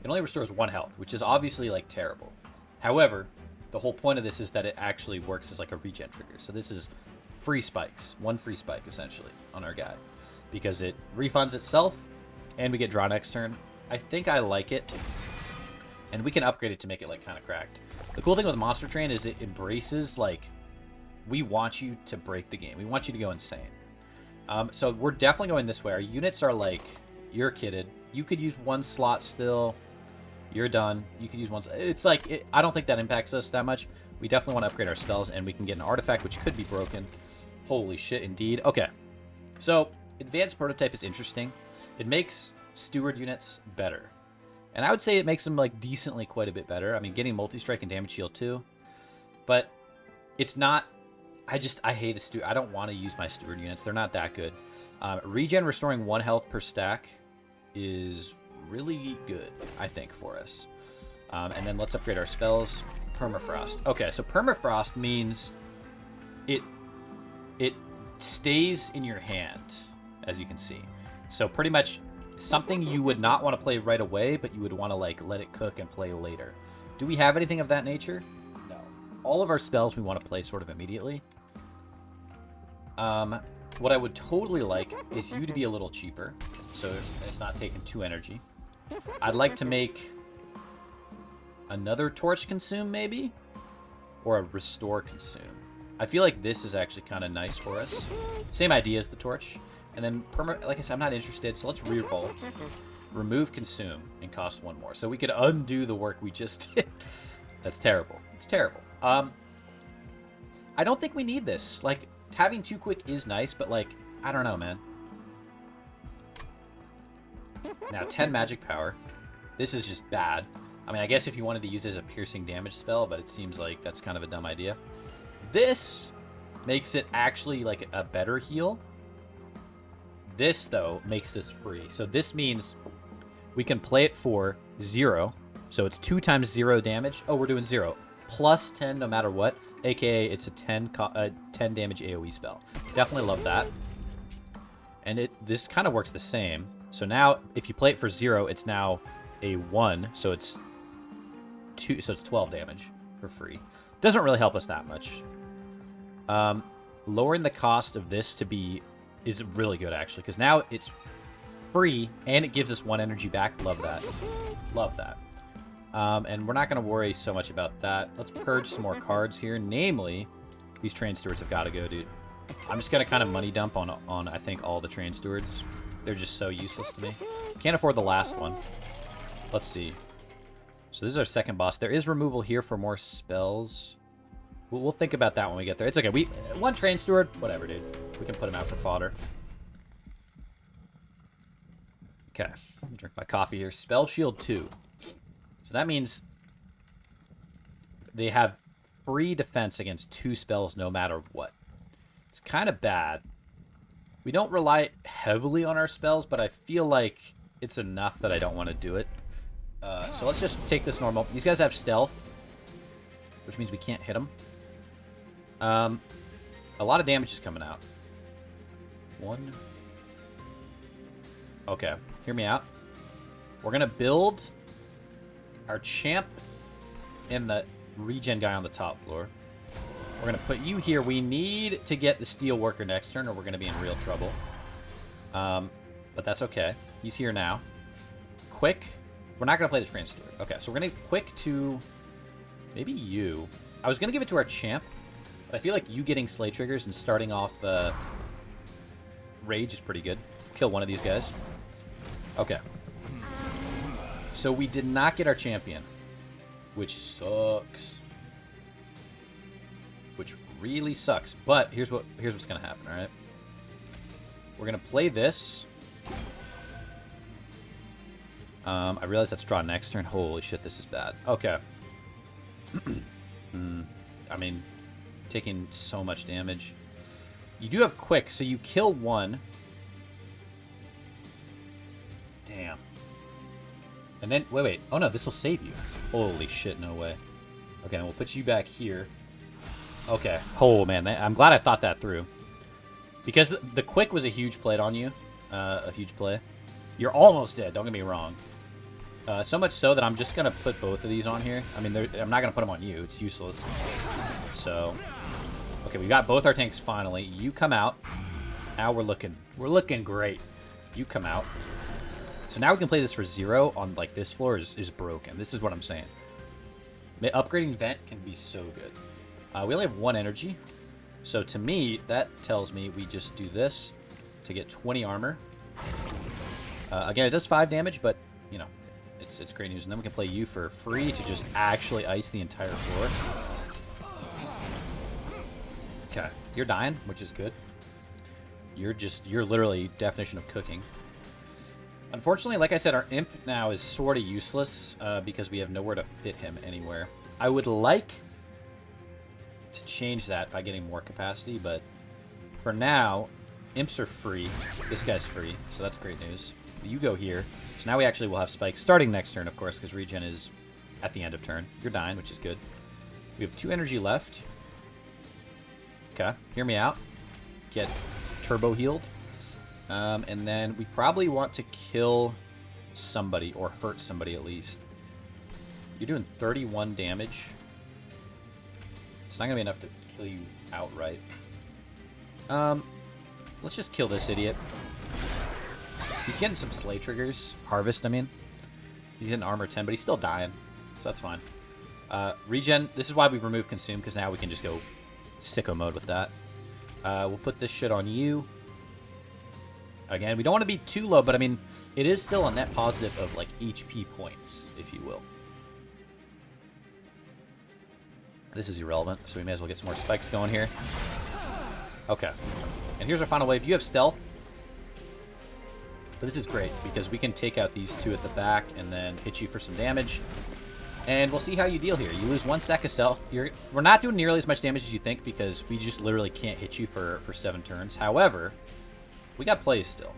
it only restores 1 health, which is obviously, like, terrible. However, the whole point of this is that it actually works as like a regen trigger. So this is free spikes, 1 free spike essentially on our guy, because it refunds itself and we get draw next turn. I think I like it, and we can upgrade it to make it like kind of cracked. The cool thing with Monster Train is it embraces like, we want you to break the game. We want you to go insane. So we're definitely going this way. Our units are like, you're kidded. You could use 1 slot still. You're done. You could use 1. It's like, I don't think that impacts us that much. We definitely want to upgrade our spells, and we can get an artifact, which could be broken. Holy shit, indeed. Okay. So, Advanced Prototype is interesting. It makes Steward units better. And I would say it makes them, like, decently quite a bit better. I mean, getting multi-strike and damage shield, too. But it's not... I hate a Steward. I don't want to use my Steward units. They're not that good. Regen restoring 1 health per stack is really good, I think, for us. And then let's upgrade our spells. Permafrost. Okay, so Permafrost means it stays in your hand, as you can see. So pretty much something you would not want to play right away, but you would want to like let it cook and play later. Do we have anything of that nature? No. All of our spells we want to play sort of immediately. What I would totally like is you to be a little cheaper, so it's not taking 2 energy. I'd like to make another Torch Consume, maybe? Or a Restore Consume. I feel like this is actually kind of nice for us. Same idea as the Torch. And then, like I said, I'm not interested, so let's reroll. Remove Consume and cost 1 more. So we could undo the work we just did. That's terrible. It's terrible. I don't think we need this. Like, having 2 quick is nice, but like, I don't know, man. Now, 10 magic power. This is just bad. I mean, I guess if you wanted to use it as a piercing damage spell, but it seems like that's kind of a dumb idea. This makes it actually like a better heal. This, though, makes this free. So this means we can play it for 0. So it's 2 times 0 damage. Oh, we're doing 0. Plus 10 no matter what. AKA, it's a 10 damage AoE spell. Definitely love that. And this kind of works the same. So now, if you play it for 0, it's now a 1. So it's 2. So it's 12 damage for free. Doesn't really help us that much. Lowering the cost of this to be is really good, actually, because now it's free and it gives us 1 energy back. Love that. Love that. And we're not going to worry so much about that. Let's purge some more cards here. Namely, these Train Stewards have got to go, dude. I'm just going to kind of money dump on, I think, all the Train Stewards. They're just so useless to me. Can't afford the last one. Let's see. So this is our second boss. There is removal here for more spells. We'll think about that when we get there. It's okay. 1 Train Steward, whatever, dude. We can put him out for fodder. Okay. Let me drink my coffee here. Spell Shield 2. So that means they have free defense against 2 spells no matter what. It's kind of bad. We don't rely heavily on our spells, but I feel like it's enough that I don't want to do it. So let's just take this normal. These guys have stealth, which means we can't hit them. A lot of damage is coming out. 1. Okay, hear me out. We're going to build our champ and the regen guy on the top floor. We're going to put you here. We need to get the Steel Worker next turn or we're going to be in real trouble. But that's okay. He's here now. Quick. We're not going to play the Train Steward. Okay, so we're going to quick to maybe you. I was going to give it to our champ, but I feel like you getting Slay Triggers and starting off Rage is pretty good. Kill one of these guys. Okay. So we did not get our champion, which sucks. Which really sucks. But here's what's gonna happen, alright? We're gonna play this. I realize that's draw next turn. Holy shit, this is bad. Okay. I mean, taking so much damage. You do have quick, so you kill 1. Damn. And then, wait. Oh no, this will save you. Holy shit, no way. Okay, and we'll put you back here. Okay. Oh man, I'm glad I thought that through. Because the quick was a huge play on you. A huge play. You're almost dead, don't get me wrong. So much so that I'm just going to put both of these on here. I mean, I'm not going to put them on you. It's useless. So, okay, we got both our tanks finally. You come out. Now we're looking great. You come out. So now we can play this for 0 on, like, this floor is broken. This is what I'm saying. Upgrading Vent can be so good. We only have 1 energy. So to me, that tells me we just do this to get 20 armor. Again, it does 5 damage, but, you know, it's great news. And then we can play you for free to just actually ice the entire floor. Okay, you're dying, which is good. You're literally definition of cooking. Unfortunately, like I said, our imp now is sort of useless because we have nowhere to fit him anywhere. I would like to change that by getting more capacity, but for now, imps are free. This guy's free, so that's great news. You go here. So now we actually will have spikes starting next turn, of course, because regen is at the end of turn. You're dying, which is good. We have 2 energy left. Okay, hear me out. Get turbo healed. And then we probably want to kill somebody, or hurt somebody at least. You're doing 31 damage. It's not going to be enough to kill you outright. Let's just kill this idiot. He's getting some slay triggers. Harvest, I mean. He's getting armor 10, but he's still dying. So that's fine. Regen, this is why we remove consume, because now we can just go sicko mode with that. We'll put this shit on you. Again, we don't want to be too low, but I mean, it is still a net positive of like HP points, if you will. This is irrelevant, so we may as well get some more spikes going here. Okay. And here's our final wave. You have stealth. But this is great, because we can take out these 2 at the back and then hit you for some damage. And we'll see how you deal here. You lose 1 stack of stealth. We're not doing nearly as much damage as you think, because we just literally can't hit you for 7 turns. However, we got plays still.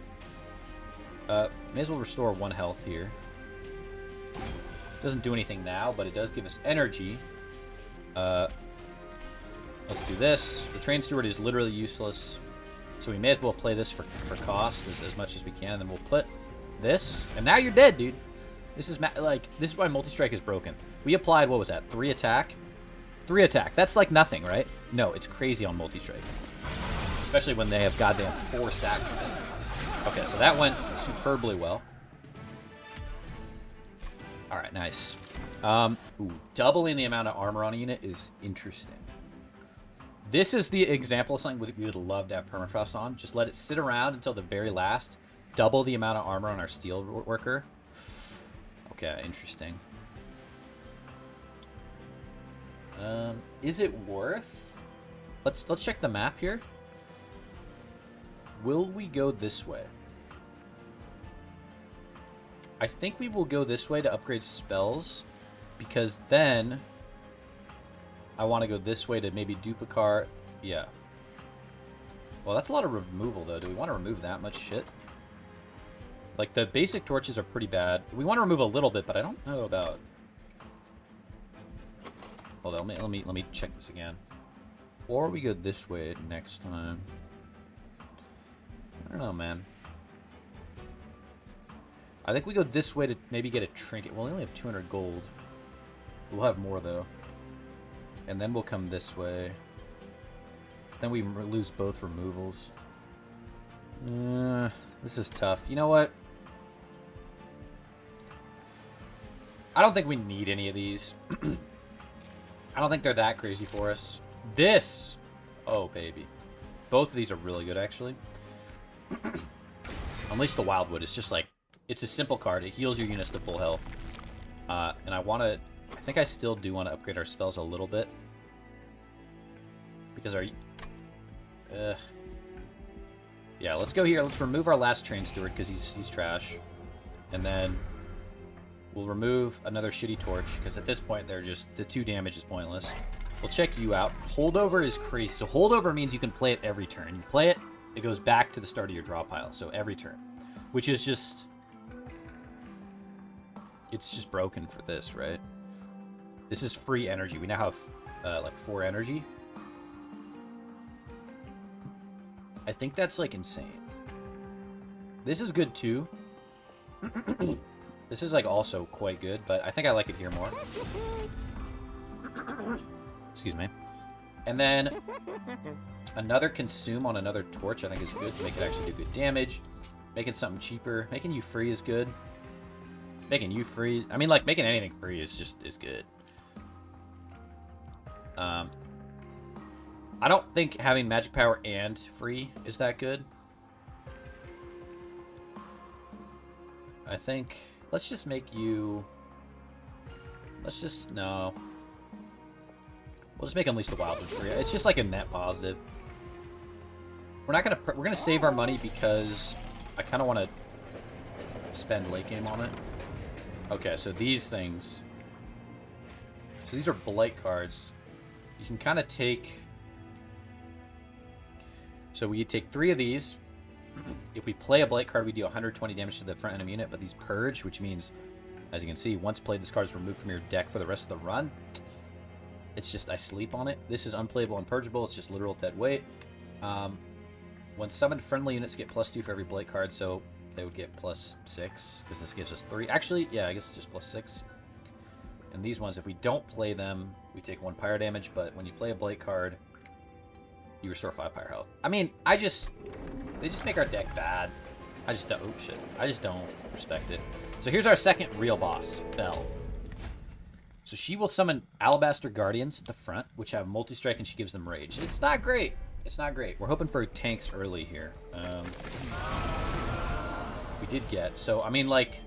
May as well restore 1 health here. Doesn't do anything now, but it does give us energy. Let's do this. The Train Steward is literally useless, so we may as well play this for cost as much as we can. And then we'll put this, and now you're dead, dude. This is this is why multi-strike is broken. We applied, what was that? 3 attack? 3 attack. That's like nothing, right? No, it's crazy on multi-strike. Especially when they have goddamn 4 stacks of it. Okay, so that went superbly well. Alright, nice. Ooh, doubling the amount of armor on a unit is interesting. This is the example of something we would love to have permafrost on. Just let it sit around until the very last. Double the amount of armor on our steel worker. Okay, interesting. Is it worth? Let's check the map here. Will we go this way? I think we will go this way to upgrade spells, because then I want to go this way to maybe Duplicate. Yeah. Well, that's a lot of removal, though. Do we want to remove that much shit? Like, the basic torches are pretty bad. We want to remove a little bit, but I don't know about... Hold on, let me check this again. Or we go this way next time. I don't know, man. I think we go this way to maybe get a trinket. Well, we only have 200 gold. We'll have more, though. And then we'll come this way. Then we lose both removals. This is tough. You know what? I don't think we need any of these. I don't think they're that crazy for us. This! Oh, baby. Both of these are really good, actually. Unleash the Wildwood. It's just like... It's a simple card. It heals your units to full health. And I want to... I think I still do want to upgrade our spells a little bit. Because our... yeah, let's go here. Let's remove our last Train Steward because he's trash. And then we'll remove another shitty torch because at this point they're just... The 2 damage is pointless. We'll check you out. Holdover is crazy. So holdover means you can play it every turn. You play it, it goes back to the start of your draw pile. So every turn. Which is just... It's just broken for this, right? This is free energy. We now have like 4 energy. I think that's like insane. This is good too. This is like also quite good, but I think I like it here more. Excuse me. And then another consume on another torch I think is good to make it actually do good damage. Making something cheaper. Making you free is good. Making you free... I mean, like, making anything free is good. I don't think having magic power and free is that good. I think... Let's just make you... Let's just... No. We'll just make Unleash the Wildwood free. It's just like a net positive. We're not gonna... We're gonna save our money because I kind of want to spend late game on it. Okay, so these things... So these are Blight cards. You can kind of take... So we take 3 of these. If we play a Blight card, we do 120 damage to the front enemy unit, but these purge, which means, as you can see, once played, this card is removed from your deck for the rest of the run. It's just, I sleep on it. This is unplayable and purgeable. It's just literal dead weight. When summoned, friendly units get +2 for every Blight card, so they would get +6, because this gives us 3. Actually, yeah, I guess it's just +6. And these ones, if we don't play them, we take 1 pyro damage, but when you play a Blight card, you restore 5 pyro health. I mean, they just make our deck bad. I just don't, oh shit. I just don't respect it. So here's our second real boss, Belle. So she will summon Alabaster Guardians at the front, which have multi-strike, and she gives them rage. It's not great. It's not great. We're hoping for tanks early here. We did get, so I mean, like,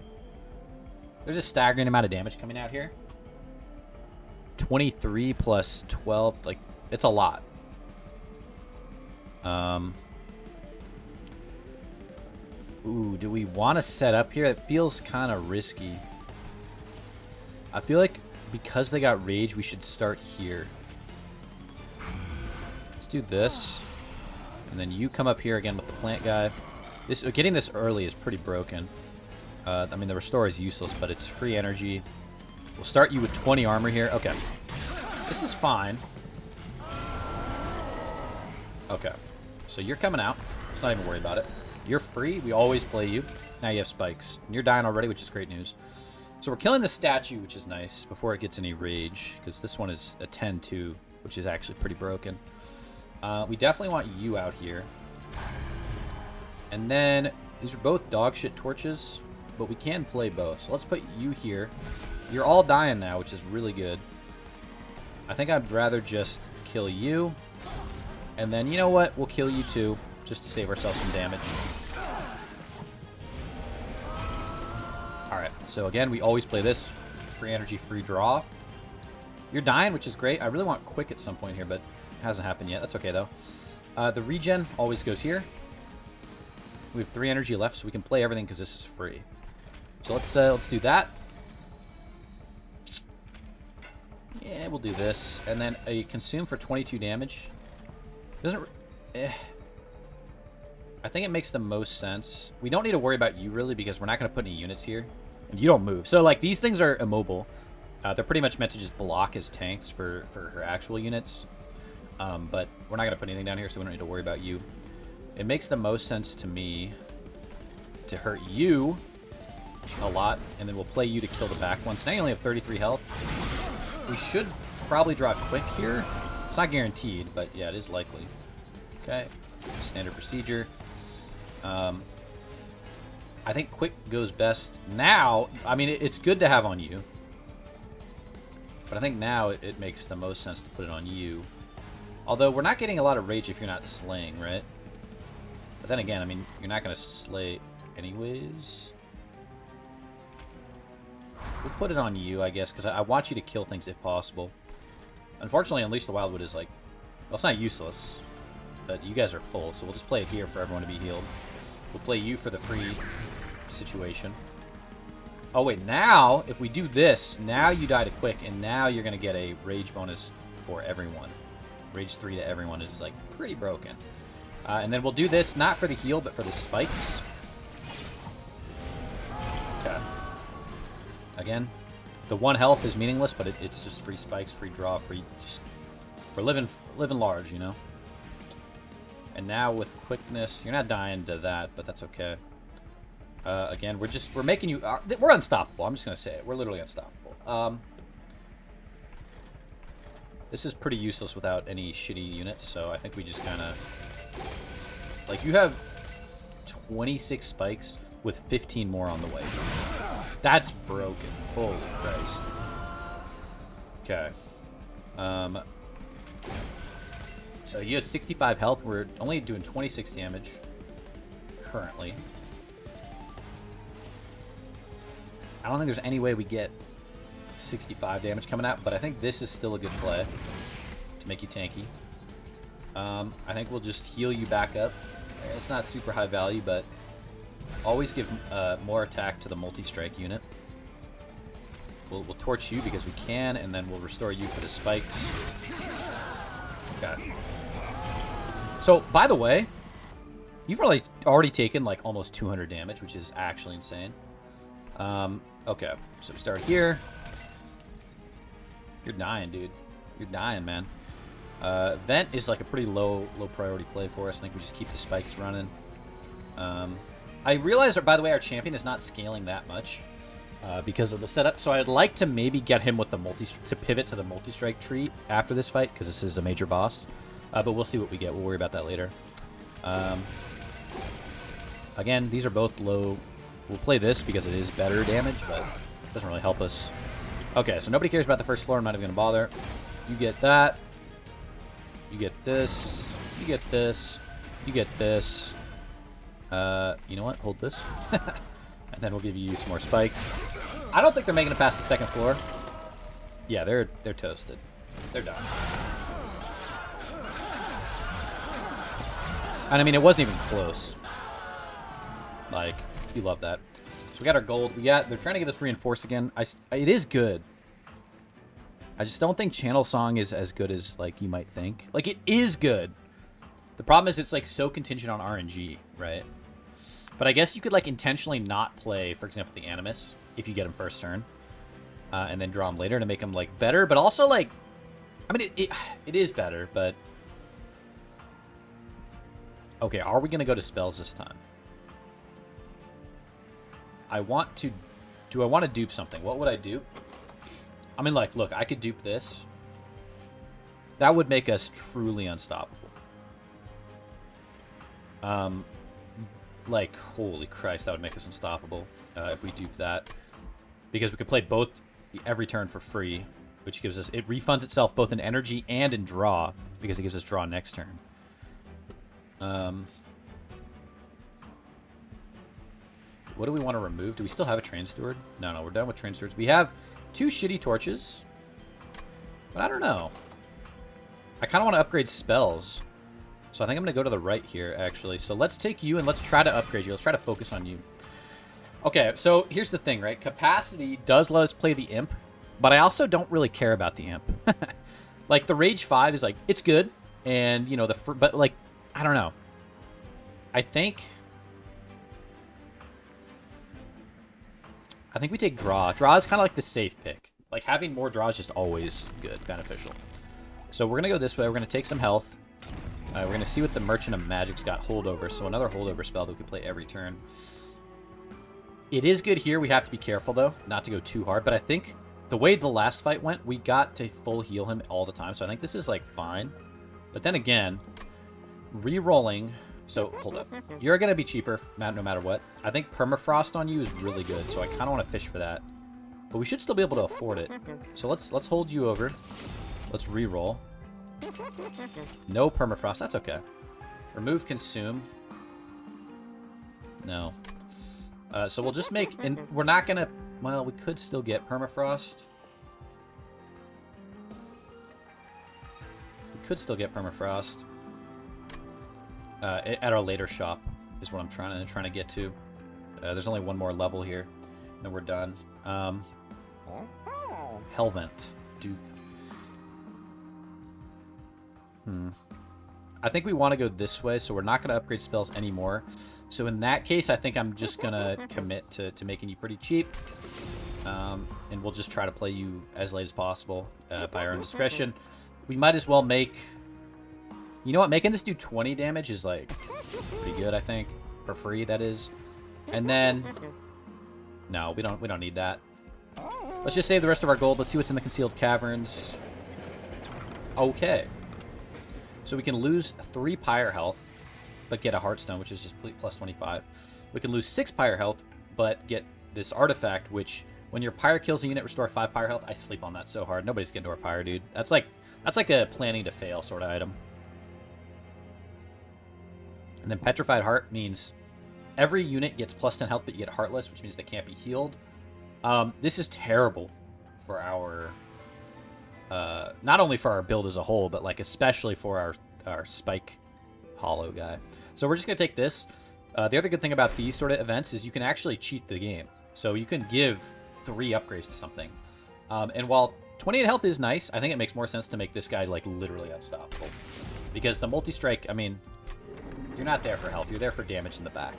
there's a staggering amount of damage coming out here. 23 plus 12, like, it's a lot. Ooh, do we want to set up here? It feels kind of risky. I feel like because they got rage, we should start here. Let's do this. And then you come up here again with the plant guy. Getting this early is pretty broken. I mean, the restore is useless, but it's free energy. We'll start you with 20 armor here. Okay. This is fine. Okay. So you're coming out. Let's not even worry about it. You're free. We always play you. Now you have spikes. And you're dying already, which is great news. So we're killing the statue, which is nice, before it gets any rage. Because this one is a 10-2, which is actually pretty broken. We definitely want you out here. And then, these are both dog shit torches, but we can play both. So let's put you here. You're all dying now, which is really good. I think I'd rather just kill you. And then, you know what? We'll kill you too, just to save ourselves some damage. Alright, so again, we always play this. Free energy, free draw. You're dying, which is great. I really want quick at some point here, but it hasn't happened yet. That's okay, though. The regen always goes here. We have 3 energy left, so we can play everything because this is free. So let's do that. Yeah, we'll do this. And then a consume for 22 damage. Doesn't... I think it makes the most sense. We don't need to worry about you, really, because we're not going to put any units here. And you don't move. So, like, these things are immobile. They're pretty much meant to just block as tanks for her actual units. But we're not going to put anything down here, so we don't need to worry about you. It makes the most sense to me to hurt you a lot, and then we'll play you to kill the back one. So now you only have 33 health. We should probably draw quick here. It's not guaranteed, but yeah, it is likely. Okay, standard procedure. I think quick goes best now. I mean, it's good to have on you, but I think now it makes the most sense to put it on you. Although we're not getting a lot of rage if you're not slaying, right? But then again, I mean, you're not going to slay anyways. We'll put it on you, I guess, because I want you to kill things if possible. Unfortunately, Unleash the Wildwood is like... Well, it's not useless, but you guys are full, so we'll just play it here for everyone to be healed. We'll play you for the free situation. Oh, wait, now, if we do this, now you die to quick, and now you're going to get a rage bonus for everyone. Rage 3 to everyone is, like, pretty broken. And then we'll do this, not for the heal, but for the spikes. Okay. Again, the 1 health is meaningless, but it's just free spikes, free draw, free... Just, we're living large, you know? And now with quickness, you're not dying to that, but that's okay. Again, we're making you... we're unstoppable. I'm just going to say it. We're literally unstoppable. This is pretty useless without any shitty units, so I think we just kind of... Like, you have 26 spikes with 15 more on the way. That's broken. Holy Christ. Okay. So you have 65 health. We're only doing 26 damage currently. I don't think there's any way we get 65 damage coming out, but I think this is still a good play to make you tanky. I think we'll just heal you back up. It's not super high value, but always give more attack to the multi-strike unit. We'll torch you because we can, and then we'll restore you for the spikes. Okay. So, by the way, you've already taken like almost 200 damage, which is actually insane. Okay, so we start here. You're dying, dude. You're dying, man. Vent is like a pretty low priority play for us. I think we just keep the spikes running. I realize, by the way, our champion is not scaling that much because of the setup. So I'd like to maybe get him with the pivot to the multi-strike tree after this fight because this is a major boss. But we'll see what we get. We'll worry about that later. Again, these are both low. We'll play this because it is better damage, but it doesn't really help us. Okay, so nobody cares about the first floor. I'm not even going to bother. You get that. You get this. You get this. You get this. You know what? Hold this. And then we'll give you some more spikes. I don't think they're making it past the second floor. Yeah, they're toasted. They're done. And I mean, it wasn't even close. Like, you love that. So we got our gold. They're trying to get us reinforced again. It is good. I just don't think Channel Song is as good as, like, you might think. Like, it is good. The problem is it's, like, so contingent on RNG, right? But I guess you could, like, intentionally not play, for example, the Animus, if you get him first turn. And then draw him later to make him, like, better. But also, like, I mean, it is better, but... Okay, are we going to go to spells this time? I want to... Do I want to dupe something? What would I dupe? I mean, like, look, I could dupe this. That would make us truly unstoppable. Like, holy Christ, that would make us unstoppable if we dupe that. Because we could play both every turn for free, which gives us... It refunds itself both in energy and in draw, because it gives us draw next turn. What do we want to remove? Do we still have a Train Steward? No, we're done with Train Stewards. We have 2 shitty torches. But I don't know. I kind of want to upgrade spells. So I think I'm going to go to the right here, actually. So let's take you and let's try to upgrade you. Let's try to focus on you. Okay, so here's the thing, right? Capacity does let us play the Imp, but I also don't really care about the Imp. Like, the Rage 5 is like, it's good. And, you know, but, like, I don't know. I think we take draw. Draw is kind of like the safe pick. Like, having more draw is just always good, beneficial. So we're going to go this way. We're going to take some health. We're going to see what the Merchant of Magic's got holdover. So another holdover spell that we can play every turn. It is good here. We have to be careful, though, not to go too hard. But I think the way the last fight went, we got to full heal him all the time. So I think this is, like, fine. But then again... Re-rolling. So, hold up. You're going to be cheaper no matter what. I think Permafrost on you is really good, so I kind of want to fish for that. But we should still be able to afford it. So let's hold you over. Let's re-roll. No Permafrost. That's okay. Remove Consume. No. So we'll just make... And we're not going to... Well, we could still get Permafrost. We could still get Permafrost. At our later shop is what I'm trying to get to. There's only one more level here, and then we're done. Hellvent. Dupe. I think we want to go this way, so we're not going to upgrade spells anymore. So in that case, I think I'm just going to commit to making you pretty cheap. And we'll just try to play you as late as possible by our own discretion. We might as well make... You know what? Making this do 20 damage is, like, pretty good, I think. For free, that is. And then... No, we don't need that. Let's just save the rest of our gold. Let's see what's in the concealed caverns. Okay. So we can lose 3 pyre health, but get a heartstone, which is just plus 25. We can lose 6 pyre health, but get this artifact, which when your pyre kills a unit, restore 5 pyre health. I sleep on that so hard. Nobody's getting to our pyre, dude. That's like a planning to fail sort of item. And then Petrified Heart means every unit gets plus 10 health, but you get Heartless, which means they can't be healed. This is terrible for our... not only for our build as a whole, but like especially for our Spike Hollow guy. So we're just going to take this. The other good thing about these sort of events is you can actually cheat the game. So you can give 3 upgrades to something. And while 28 health is nice, I think it makes more sense to make this guy like literally unstoppable. Because the multi-strike, I mean, you're not there for health. You're there for damage in the back.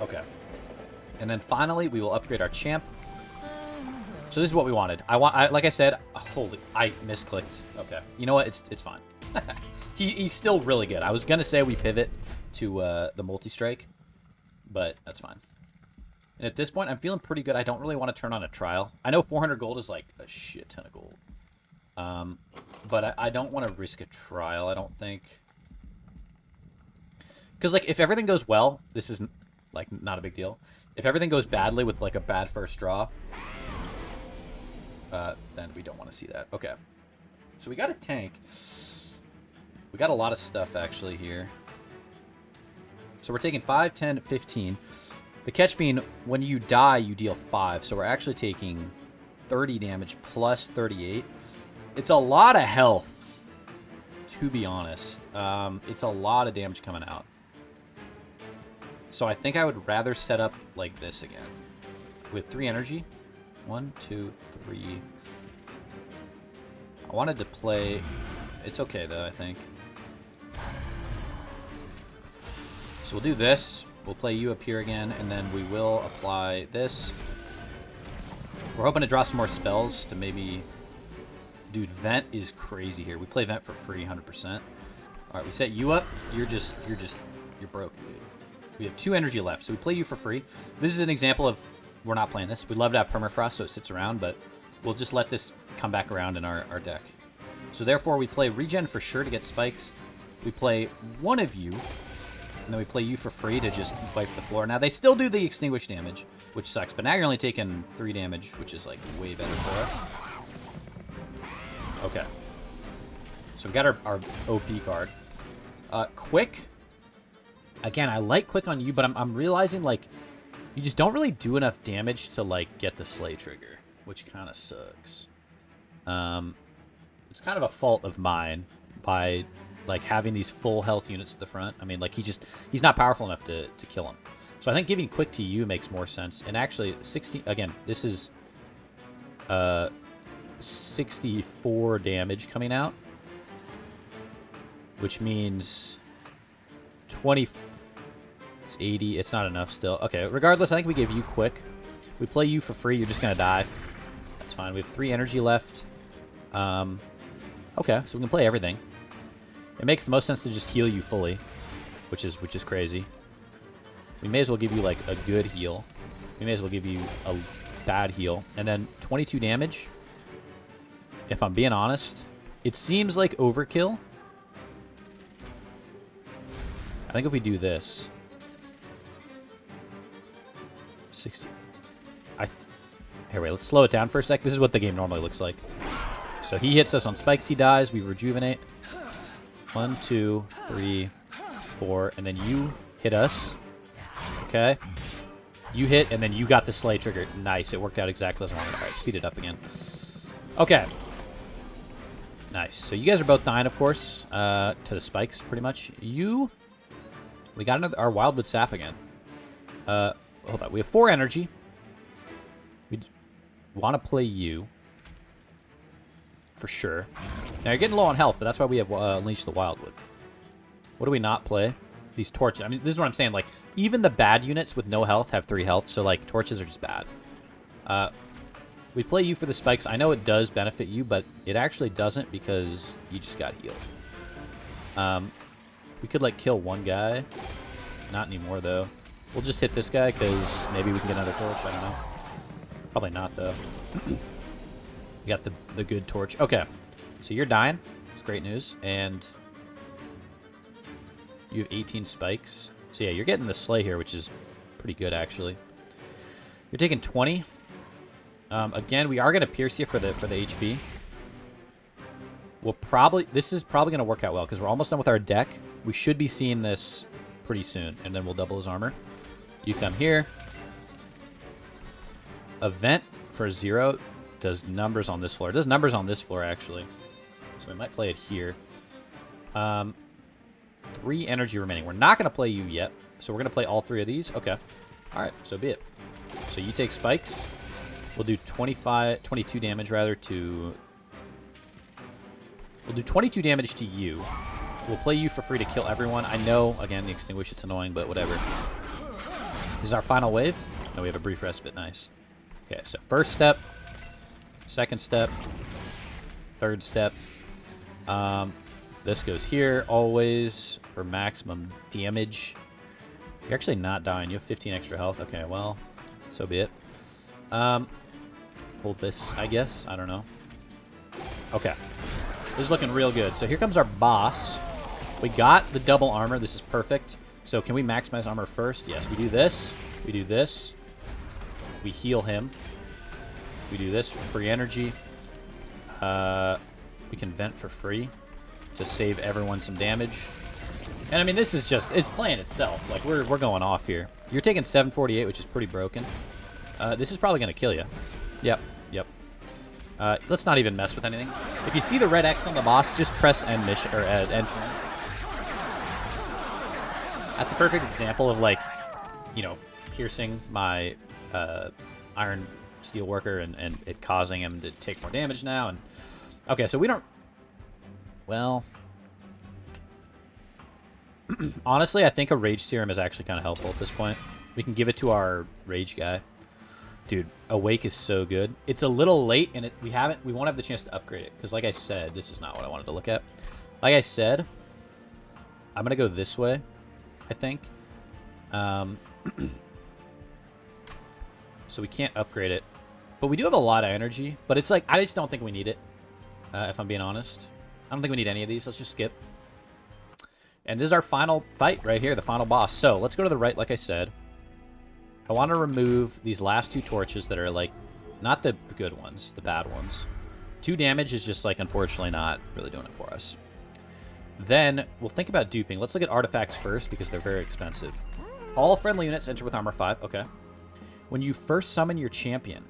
Okay. And then finally, we will upgrade our champ. So this is what we wanted. Like I said, I misclicked. Okay. You know what? It's fine. He's still really good. I was going to say we pivot to the multi-strike, but that's fine. And at this point, I'm feeling pretty good. I don't really want to turn on a trial. I know 400 gold is like a shit ton of gold. But I don't want to risk a trial, I don't think. Because, like, if everything goes well, this is, like, not a big deal. If everything goes badly with, like, a bad first draw, then we don't want to see that. Okay. So we got a tank. We got a lot of stuff, actually, here. So we're taking 5, 10, 15. The catch being, when you die, you deal 5. So we're actually taking 30 damage plus 38. It's a lot of health, to be honest. It's a lot of damage coming out. So I think I would rather set up like this again. With 3 energy. 1, 2, 3. I wanted to play... It's okay, though, I think. So we'll do this. We'll play you up here again, and then we will apply this. We're hoping to draw some more spells to maybe... Dude, Vent is crazy here. We play Vent for free, 100%. All right, we set you up. You're broke, dude. We have 2 energy left, so we play you for free. This is an example of we're not playing this. We'd love to have Permafrost, so it sits around, but we'll just let this come back around in our deck. So therefore, we play Regen for sure to get spikes. We play one of you, and then we play you for free to just wipe the floor. Now, they still do the extinguish damage, which sucks, but now you're only taking 3 damage, which is, like, way better for us. Okay. So we got our OP card. Quick. Again, I like Quick on you, but I'm realizing, like, you just don't really do enough damage to, like, get the Slay trigger, which kind of sucks. It's kind of a fault of mine by, like, having these full health units at the front. I mean, like, he's not powerful enough to kill him. So I think giving Quick to you makes more sense. And actually, 60, again, this is 64 damage coming out, which means 20... It's 80. It's not enough still. Okay, regardless, I think we give you Quick. We play you for free. You're just going to die. That's fine. We have 3 energy left. Okay, so we can play everything. It makes the most sense to just heal you fully, which is crazy. We may as well give you, like, a good heal. We may as well give you a bad heal. And then 22 damage. If I'm being honest, it seems like overkill. I think if we do this... 60. Here, wait, let's slow it down for a sec. This is what the game normally looks like. So he hits us on spikes, he dies, we rejuvenate. 1, 2, 3, 4, and then you hit us. Okay. You hit, and then you got the Slay trigger. Nice, it worked out exactly as I wanted. Alright, speed it up again. Okay. Nice. So you guys are both dying, of course, to the spikes, pretty much. We got our Wildwood Sap again. Hold on. We have 4 energy. We want to play you. For sure. Now, you're getting low on health, but that's why we have Unleash the Wildwood. What do we not play? These torches. I mean, this is what I'm saying. Like, even the bad units with no health have 3 health, so, like, torches are just bad. We play you for the spikes. I know it does benefit you, but it actually doesn't because you just got healed. We could, like, kill one guy. Not anymore, though. We'll just hit this guy because maybe we can get another torch. I don't know. Probably not, though. You got the good torch. Okay. So you're dying. It's great news. And you have 18 spikes. So yeah, you're getting the slay here, which is pretty good, actually. You're taking 20. Again, we are going to pierce you for the HP. We'll probably... This is probably going to work out well because we're almost done with our deck. We should be seeing this pretty soon, and then we'll double his armor. You come here. Event for 0 does numbers on this floor. It does numbers on this floor, actually. So we might play it here. 3 energy remaining. We're not going to play you yet, so we're going to play all 3 of these. Okay. All right, so be it. So you take spikes. We'll do 22 damage, rather, to... We'll do 22 damage to you. We'll play you for free to kill everyone. I know, again, the extinguish, it's annoying, but whatever. This is our final wave. No, we have a brief respite. Nice. Okay, so first step, second step, third step. This goes here, always, for maximum damage. You're actually not dying. You have 15 extra health. Okay, well, so be it. Hold this, I guess. I don't know. Okay. This is looking real good. So here comes our boss. We got the double armor. This is perfect. So can we maximize armor first? Yes, we do this. We do this. We heal him. We do this for free energy. We can vent for free to save everyone some damage. And I mean, this is just, it's playing itself. Like, we're going off here. You're taking 748, which is pretty broken. This is probably going to kill you. Yep, yep. Let's not even mess with anything. If you see the red X on the boss, just press end mission, or end turn. That's a perfect example of, like, you know, piercing my iron steel worker and it causing him to take more damage now. And okay, so we don't... Well... Honestly, I think a Rage Serum is actually kind of helpful at this point. We can give it to our Rage guy. Dude, Awake is so good. It's a little late, and we won't have the chance to upgrade it. Because like I said, this is not what I wanted to look at. Like I said, I'm going to go this way, I think. So we can't upgrade it. But we do have a lot of energy. But it's like, I just don't think we need it. If I'm being honest. I don't think we need any of these. Let's just skip. And this is our final fight right here, the final boss. So let's go to the right, like I said. I want to remove these last 2 torches that are, like, not the good ones, the bad ones. 2 damage is just, like, unfortunately not really doing it for us. Then we'll think about duping. Let's look at artifacts first because they're very expensive. All friendly units enter with armor 5. Okay. When you first summon your champion,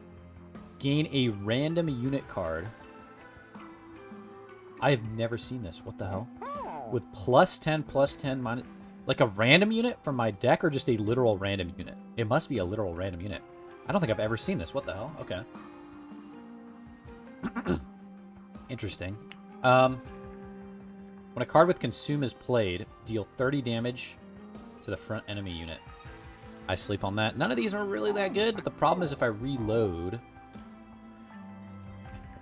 gain a random unit card. I have never seen this. What the hell? With +10/+10 minus... Like a random unit from my deck or just a literal random unit? It must be a literal random unit. I don't think I've ever seen this. What the hell? Okay. Interesting. When a card with Consume is played, deal 30 damage to the front enemy unit. I sleep on that. None of these are really that good, but the problem is if I reload...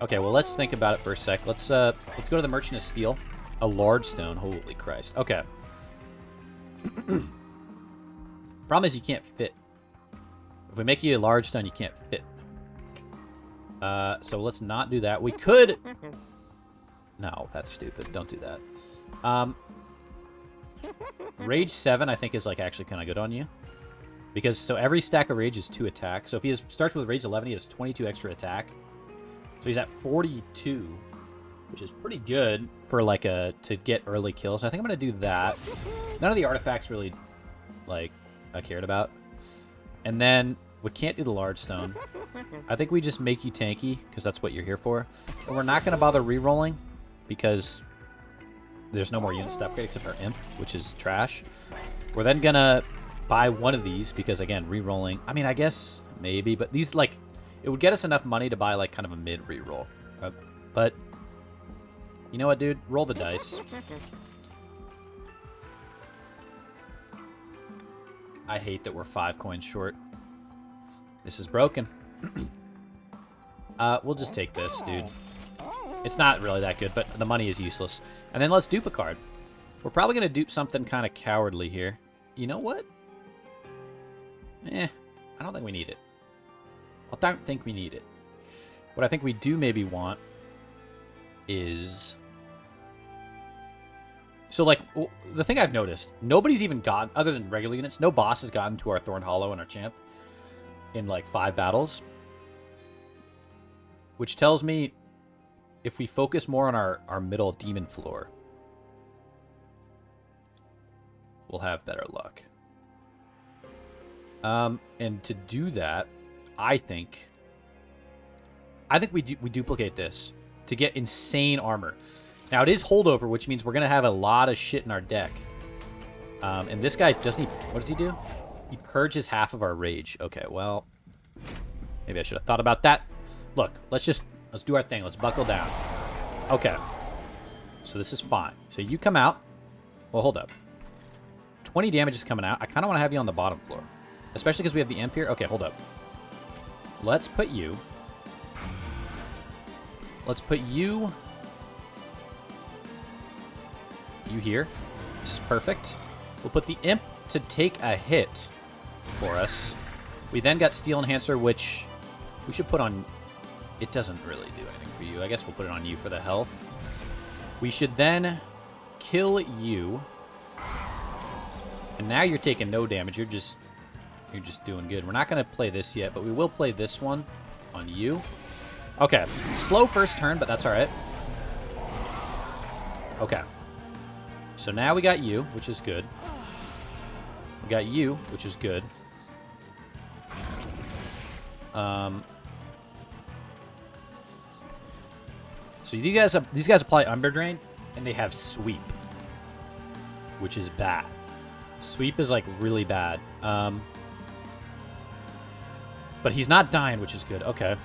Okay, well, let's think about it for a sec. Let's go to the Merchant of Steel. A large stone. Holy Christ. Okay. Problem is you can't fit. If we make you a large stone, you can't fit. So let's not do that. We could... No, that's stupid. Don't do that. Rage 7, I think, is like actually kind of good on you. Because, so every stack of Rage is 2 attack. So if he starts with Rage 11, he has 22 extra attack. So he's at 42, which is pretty good for like to get early kills. I think I'm going to do that. None of the artifacts really, like, I cared about. And then we can't do the large stone. I think we just make you tanky, because that's what you're here for. And we're not going to bother re-rolling, because there's no more units to upgrade except for Imp, which is trash. We're then going to buy one of these, because, again, re-rolling... I mean, I guess maybe, but these, like... It would get us enough money to buy, like, kind of a mid re-roll. But... You know what, dude? Roll the dice. I hate that we're 5 coins short. This is broken. We'll just take this, dude. It's not really that good, but the money is useless. And then let's dupe a card. We're probably going to dupe something kind of cowardly here. You know what? I don't think we need it. I don't think we need it. What I think we do maybe want is... So, like, the thing I've noticed, nobody's even gotten, other than regular units, no boss has gotten to our Thorn Hollow and our champ in, like, 5 battles. Which tells me if we focus more on our middle demon floor, we'll have better luck. And to do that, I think we duplicate this to get insane armor. Now, it is holdover, which means we're going to have a lot of shit in our deck. And this guy, doesn't he... What does he do? He purges half of our rage. Okay, well... Maybe I should have thought about that. Look, let's do our thing. Let's buckle down. Okay. So this is fine. So you come out. Well, hold up. 20 damage is coming out. I kind of want to have you on the bottom floor. Especially because we have the imp here. Okay, hold up. Let's put you... Let's put you... You here. This is perfect. We'll put the imp to take a hit for us. We then got Steel Enhancer, which we should put on... It doesn't really do anything for you. I guess we'll put it on you for the health. We should then kill you. And now you're taking no damage. You're just doing good. We're not going to play this yet, but we will play this one on you. Okay. Slow first turn, but that's all right. Okay. So now we got you, which is good. We got you, which is good. So these guys apply Umber Drain, and they have Sweep, which is bad. Sweep is like really bad. But he's not dying, which is good. Okay.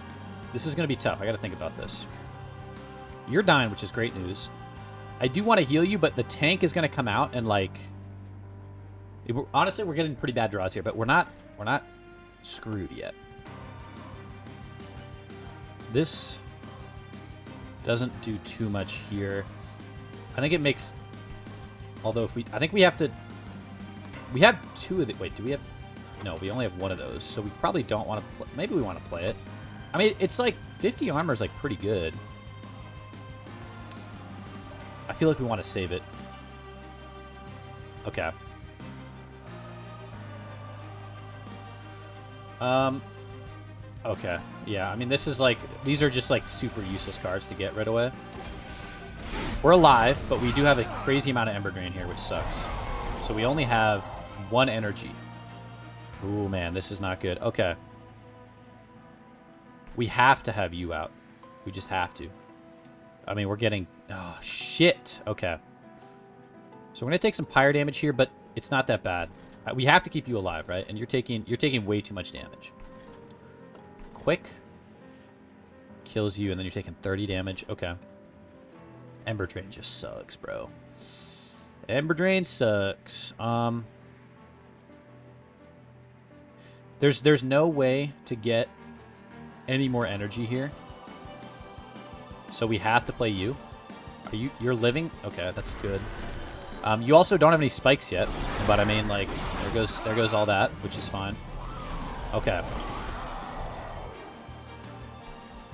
This is going to be tough. I got to think about this. You're dying, which is great news. I do want to heal you, but the tank is going to come out and, like... Honestly, we're getting pretty bad draws here, but we're not screwed yet. This doesn't do too much here. I think it makes... Although if we... I think we have to... We have 2 of the... Wait, do we have... No, we only have 1 of those, so we probably don't want to... Maybe we want to play it. I mean, it's like 50 armor is like pretty good. I feel like we want to save it. Okay. Okay. Yeah, I mean, this is like... These are just like super useless cards to get right away. We're alive, but we do have a crazy amount of Ember Drain here, which sucks. So we only have 1 energy. Ooh, man, this is not good. Okay. We have to have you out. We just have to. I mean, we're getting... Oh, shit. Okay. So we're going to take some pyre damage here, but it's not that bad. We have to keep you alive, right? And you're taking way too much damage. Quick. Kills you, and then you're taking 30 damage. Okay. Ember Drain just sucks, bro. Ember Drain sucks. There's no way to get any more energy here. So we have to play you. You're living? Okay, that's good. You also don't have any spikes yet, but I mean, like, there goes all that, which is fine. Okay.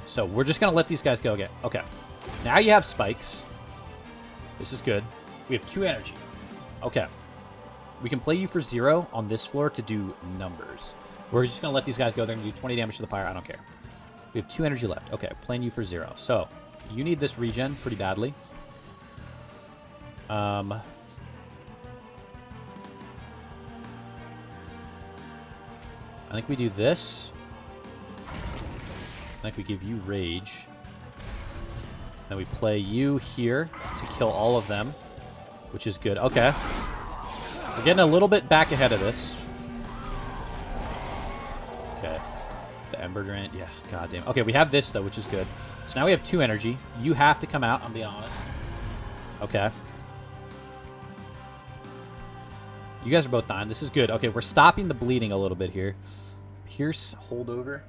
So we're just gonna let these guys go again. Okay. Now you have spikes. This is good. We have 2 energy. Okay. We can play you for 0 on this floor to do numbers. We're just gonna let these guys go. They're gonna do 20 damage to the pyre. I don't care. We have 2 energy left. Okay, playing you for 0. So you need this regen pretty badly. I think we do this. I think we give you rage. Then we play you here to kill all of them, which is good. Okay. We're getting a little bit back ahead of this. Okay. The Ember Drain. Yeah, goddamn. Okay, we have this, though, which is good. So now we have 2 energy. You have to come out, I'm being honest. Okay. You guys are both dying. This is good. Okay, we're stopping the bleeding a little bit here. Pierce, holdover.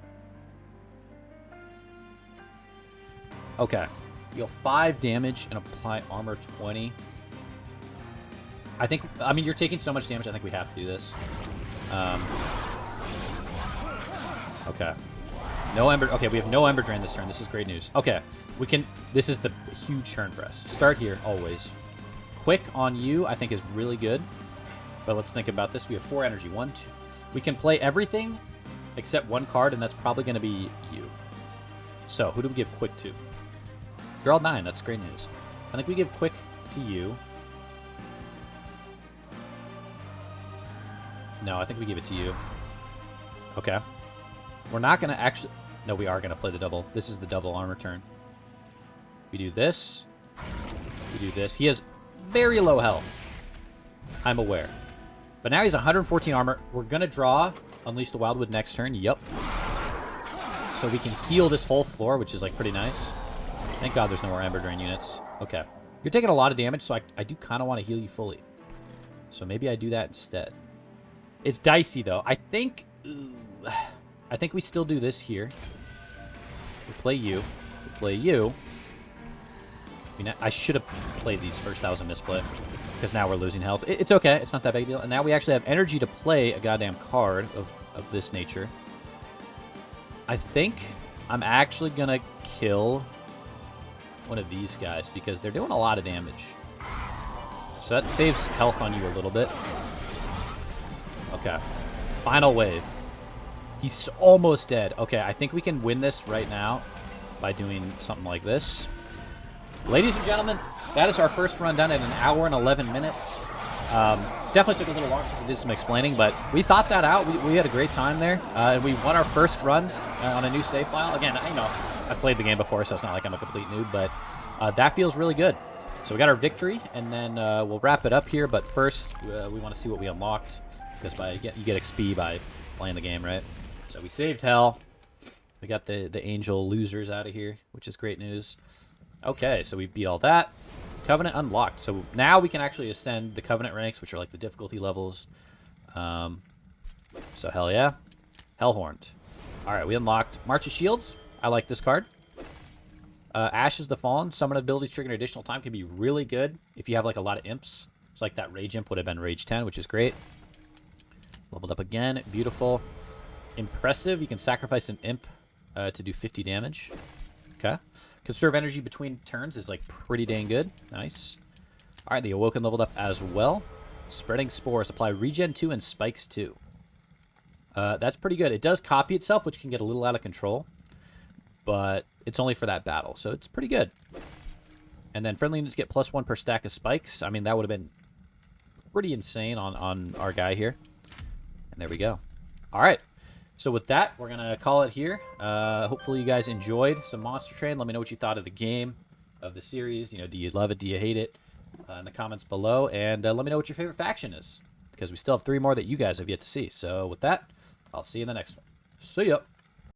Okay. Deal 5 damage and apply armor 20. I mean, you're taking so much damage, I think we have to do this. Okay. No Ember. Okay, we have no Ember Drain this turn. This is great news. Okay, we can. This is the huge turn for us. Start here, always. Quick on you, I think, is really good. But let's think about this. We have 4 energy. 1, 2. We can play everything except 1 card, and that's probably going to be you. So, who do we give Quick to? You're all 9. That's great news. I think we give Quick to you. No, I think we give it to you. Okay. We're not going to actually... No, we are going to play the double. This is the double armor turn. We do this. We do this. He has very low health. I'm aware. But now he's 114 armor. We're going to draw Unleash the Wildwood next turn. Yup. So we can heal this whole floor, which is like pretty nice. Thank God there's no more Ember Drain units. Okay. You're taking a lot of damage, so I do kind of want to heal you fully. So maybe I do that instead. It's dicey, though. I think we still do this here. We play you. We play you. I mean, I should have played these first. That was a misplay. Because now we're losing health. It's okay. It's not that big a deal. And now we actually have energy to play a goddamn card of this nature. I think I'm actually going to kill one of these guys because they're doing a lot of damage. So that saves health on you a little bit. Okay. Final wave. He's almost dead. Okay, I think we can win this right now by doing something like this. Ladies and gentlemen, that is our first run done at 1 hour and 11 minutes. Definitely took a little longer because we did some explaining, but we thought that out. We had a great time there. And we won our first run on a new save file. Again, you know, I've played the game before, so it's not like I'm a complete noob, but that feels really good. So we got our victory, and then we'll wrap it up here. But first, we want to see what we unlocked, because you get XP by playing the game, right? So we saved hell. We got the angel losers out of here, which is great news. Okay, so we beat all that. Covenant unlocked. So now we can actually ascend the Covenant ranks, which are like the difficulty levels. So hell yeah. Hellhorned. All right, we unlocked March of Shields. I like this card. Ashes the Fallen. Summon abilities triggering additional time can be really good if you have like a lot of imps. It's like that Rage Imp would have been Rage 10, which is great. Leveled up again. Beautiful. Impressive. You can sacrifice an imp to do 50 damage. Okay. Conserve energy between turns is like pretty dang good. Nice. All right, the Awoken leveled up as well. Spreading Spores. Apply Regen 2 and Spikes 2. That's pretty good. It does copy itself, which can get a little out of control. But it's only for that battle, so it's pretty good. And then friendly units get +1 per stack of spikes. I mean, that would have been pretty insane on our guy here. And there we go. All right. So with that, we're going to call it here. Hopefully you guys enjoyed some Monster Train. Let me know what you thought of the game, of the series. You know, do you love it? Do you hate it? In the comments below. And let me know what your favorite faction is, because we still have 3 more that you guys have yet to see. So with that, I'll see you in the next one. See ya.